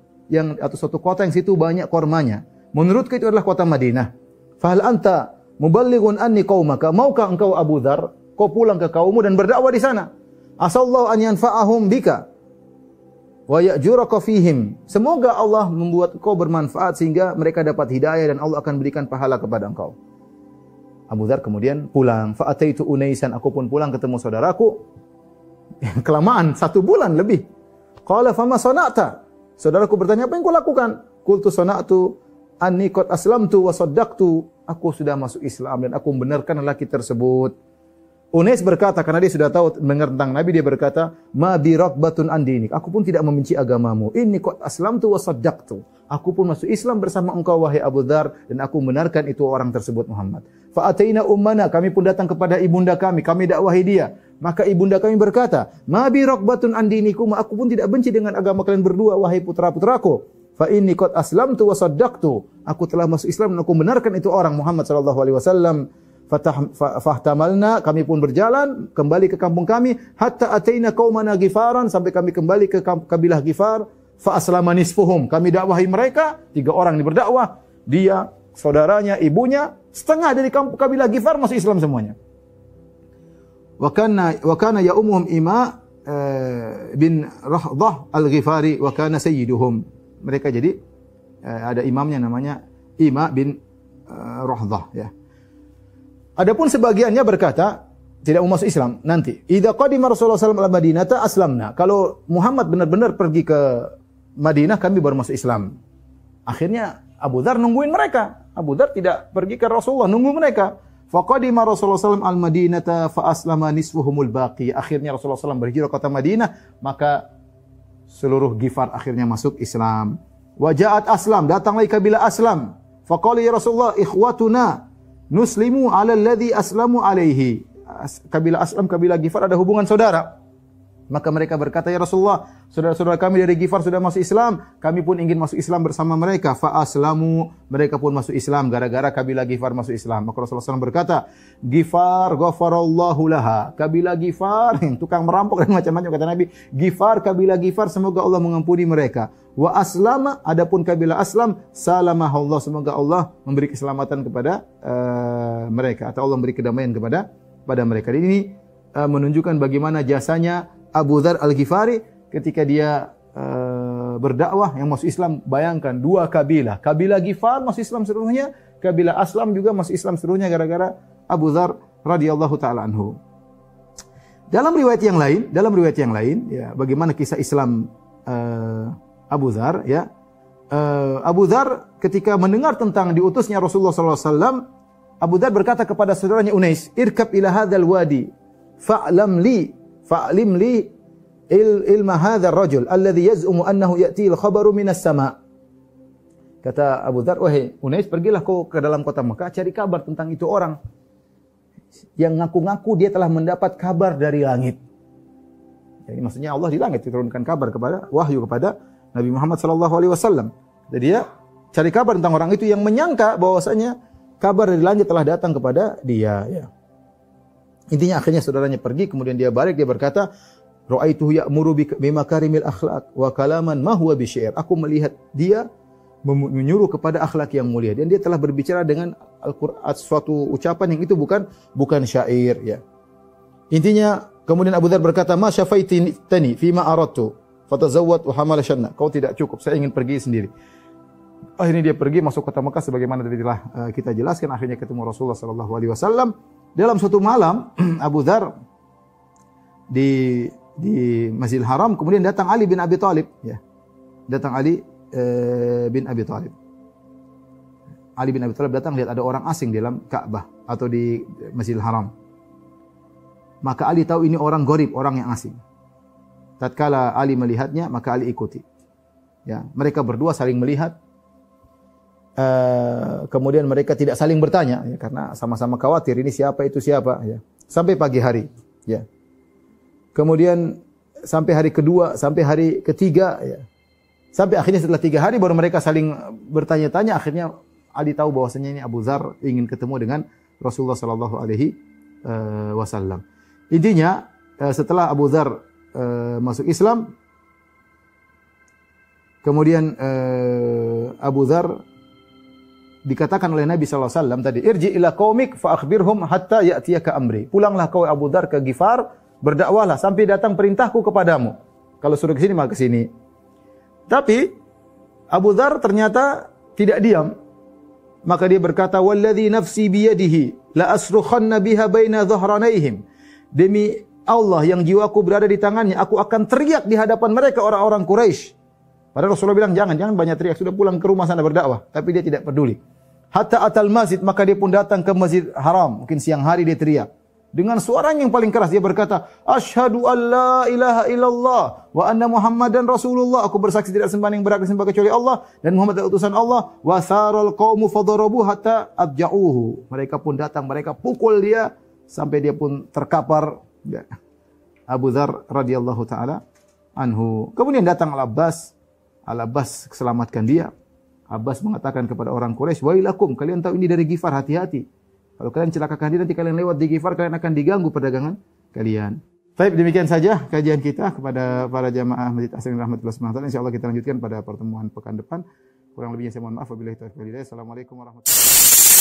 atau suatu kota yang situ banyak kormanya. Menurutku itu adalah kota Madinah. Fahal anta muballighun anni qaumaka? Maukah engkau Abu Dzar, kau pulang ke kaummu dan berdakwah di sana? Asallahu an yanfa'ahum bika wa ya'juraka fihim. Semoga Allah membuat kau bermanfaat sehingga mereka dapat hidayah dan Allah akan berikan pahala kepada engkau. Abu Dzar kemudian pulang. Fa'ataitu Unaisan. Aku pun pulang ketemu saudaraku. Kelamaan 1 bulan lebih. Qala fama sana'ta? Saudaraku bertanya, apa yang kau lakukan? Qultu sana'tu anni qad aslamtu wa saddaqtu. Aku sudah masuk Islam dan aku membenarkan lelaki tersebut. Unais berkata, karena dia sudah tahu mendengar tentang Nabi, dia berkata, "Ma bi raqbatun an dinik." Aku pun tidak membenci agamamu. "Inni qad aslamtu wa saddaqtu." Aku pun masuk Islam bersama engkau wahai Abu Dzar dan aku membenarkan itu orang tersebut Muhammad. Fa ataina ummana, kami pun datang kepada ibunda kami dakwahi dia. Maka ibunda kami berkata, "Ma bi raqbatun an dinikum." Aku pun tidak benci dengan agama kalian berdua wahai putra-putraku. Fa inni qad aslamtu wa saddaqtu. Aku telah masuk Islam dan aku membenarkan itu orang Muhammad sallallahu alaihi wasallam. Fahtamalna, kami pun berjalan kembali ke kampung kami hatta ataina qaumana Ghifaran, sampai kami kembali ke kabilah Ghifar. Fa aslama nisfuhum, kami dakwahi mereka, 3 orang ini berdakwah, dia, saudaranya, ibunya, setengah dari kabilah Ghifar masuk Islam semuanya. Wa kana ya ummuhum Ima bin Rahdah al-Ghifari wa kana sayyiduhum. Mereka jadi ada imamnya namanya Ima bin Rahdah ya. Adapun sebagiannya berkata tidak mau masuk Islam nanti. Idza qadima Rasulullah sallallahu alaihi wasallam al-Madinata aslamna. Kalau Muhammad benar-benar pergi ke Madinah, kami baru masuk Islam. Akhirnya Abu Dzar nungguin mereka. Abu Dzar tidak pergi ke Rasulullah, nunggu mereka. Faqadima Rasulullah sallallahu al-Madinata fa aslama nisfuhumul baqi. Akhirnya Rasulullah sallallahu berhijrah ke kota Madinah, maka seluruh Ghifar akhirnya masuk Islam. Wa ja'at Aslam, datang lagi kabilah Aslam. Faqala ya Rasulullah ikhwatuna nuslimu ala alladhi aslamu alaihi. Kabilah Aslam, kabilah Ghifar ada hubungan saudara. Maka mereka berkata, "Ya Rasulullah, saudara-saudara kami dari Ghifar sudah masuk Islam, kami pun ingin masuk Islam bersama mereka." Fa aslamu, mereka pun masuk Islam gara-gara kabilah Ghifar masuk Islam. Maka Rasulullah SAW berkata, "Ghifar ghafarallahu laha." Kabilah Ghifar, tukang merampok dan macam-macam kata Nabi. Ghifar, kabilah Ghifar, semoga Allah mengampuni mereka. Wa aslama, adapun kabilah Aslam, salamahullah, semoga Allah memberi keselamatan kepada mereka atau Allah memberi kedamaian kepada mereka. Dan ini menunjukkan bagaimana jasanya Abu Dzar Al-Ghifari ketika dia berdakwah yang masuk Islam. Bayangkan 2 kabilah. Kabilah Ghifar masuk Islam seluruhnya, kabilah Aslam juga masuk Islam seluruhnya gara-gara Abu Dzar radhiyallahu taala anhu. Dalam riwayat yang lain ya, bagaimana kisah Islam Abu Dzar ya. Abu Dzar ketika mendengar tentang diutusnya Rasulullah sallallahu alaihi wasallam, Abu Dzar berkata kepada saudaranya Unais, "Irkab ila hadzal wadi fa'lam li fa'lim li ilma hadzal rajul alladhi yaz'umu annahu ya'ti al-khabaru minas sama'. Kata Abu Dzar, wahai Unais, pergilah kau ke dalam kota Mekah cari kabar tentang itu orang yang ngaku-ngaku dia telah mendapat kabar dari langit. Jadi maksudnya Allah di langit diturunkan kabar kepada wahyu kepada Nabi Muhammad sallallahu alaihi wasallam. Jadi dia cari kabar tentang orang itu yang menyangka bahwasanya kabar dari langit telah datang kepada dia, ya. Intinya akhirnya saudaranya pergi, kemudian dia balik, dia berkata, "Ra'aituhu ya'muru bimakarimil akhlaq wa kalaman ma huwa bisyair." Aku melihat dia menyuruh kepada akhlak yang mulia, dan dia telah berbicara dengan Al-Qur'an, suatu ucapan yang itu bukan syair, ya. Intinya kemudian Abu Dzar berkata, "Ma syafaitani fima aradtu fatazawwad wa hamala syanna." Kau tidak cukup, saya ingin pergi sendiri. Akhirnya dia pergi masuk kota Mekah sebagaimana tadi telah kita jelaskan, akhirnya ketemu Rasulullah sallallahu alaihi wasallam. Dalam suatu malam Abu Dzar di Masjidil Haram, kemudian datang Ali bin Abi Thalib, ya. Datang Ali bin Abi Thalib. Ali bin Abi Thalib datang lihat ada orang asing di dalam Ka'bah atau di Masjidil Haram. Maka Ali tahu ini orang gharib, orang yang asing. Tatkala Ali melihatnya, maka Ali ikuti. Ya, mereka berdua saling melihat. Kemudian mereka tidak saling bertanya, ya, karena sama-sama khawatir ini siapa itu siapa, ya. Sampai pagi hari, ya. Kemudian sampai hari kedua, sampai hari ketiga, ya. Sampai akhirnya setelah 3 hari baru mereka saling bertanya-tanya. Akhirnya Ali tahu bahwasanya ini Abu Dzar ingin ketemu dengan Rasulullah sallallahu alaihi wasallam. Intinya setelah Abu Dzar masuk Islam, kemudian Abu Dzar dikatakan oleh Nabi sallallahu alaihi wasallam tadi, "Irji ila qaumik fa akhbirhum hatta ya'tiyaka amri." Pulanglah kau Abu Dzar ke Ghifar, berdakwahlah sampai datang perintahku kepadamu. Kalau suruh ke sini maka ke sini. Tapi Abu Dzar ternyata tidak diam. Maka dia berkata, "Walladzi nafsi biyadihi la asrukhanna biha baina dhahranaihim." Demi Allah yang jiwaku berada di tangannya, aku akan teriak di hadapan mereka orang-orang Quraisy. Padahal Rasulullah bilang, jangan banyak teriak, sudah pulang ke rumah sana berdakwah. Tapi dia tidak peduli. Hatta atal masjid, maka dia pun datang ke Masjid Haram. Mungkin siang hari dia teriak. Dengan suara yang paling keras dia berkata, "Asyhadu an la ilaha illallah wa anna Muhammadan Rasulullah." Aku bersaksi tidak sembahyang yang berhak disembah kecuali Allah dan Muhammad adalah utusan Allah. Wa saral qaumu fadarabu hatta abja'uhu. Mereka pun datang, mereka pukul dia sampai dia pun terkapar. Abu Dzar radhiyallahu taala anhu. Kemudian datang Al-Abbas. Al-Abbas selamatkan dia. Abbas mengatakan kepada orang Quraisy, "Wailakum, kalian tahu ini dari Ghifar, hati-hati. Kalau kalian celakakan dia, nanti kalian lewat di Ghifar, kalian akan diganggu perdagangan kalian." Baik, demikian saja kajian kita kepada para jamaah Masjid Asy-Syafi'i rahmatullah subhanahu wa taala. Insyaallah kita lanjutkan pada pertemuan pekan depan. Kurang lebihnya saya mohon maaf. Wabillahi taufiq wal hidayah. Assalamualaikum warahmatullahi wabarakatuh.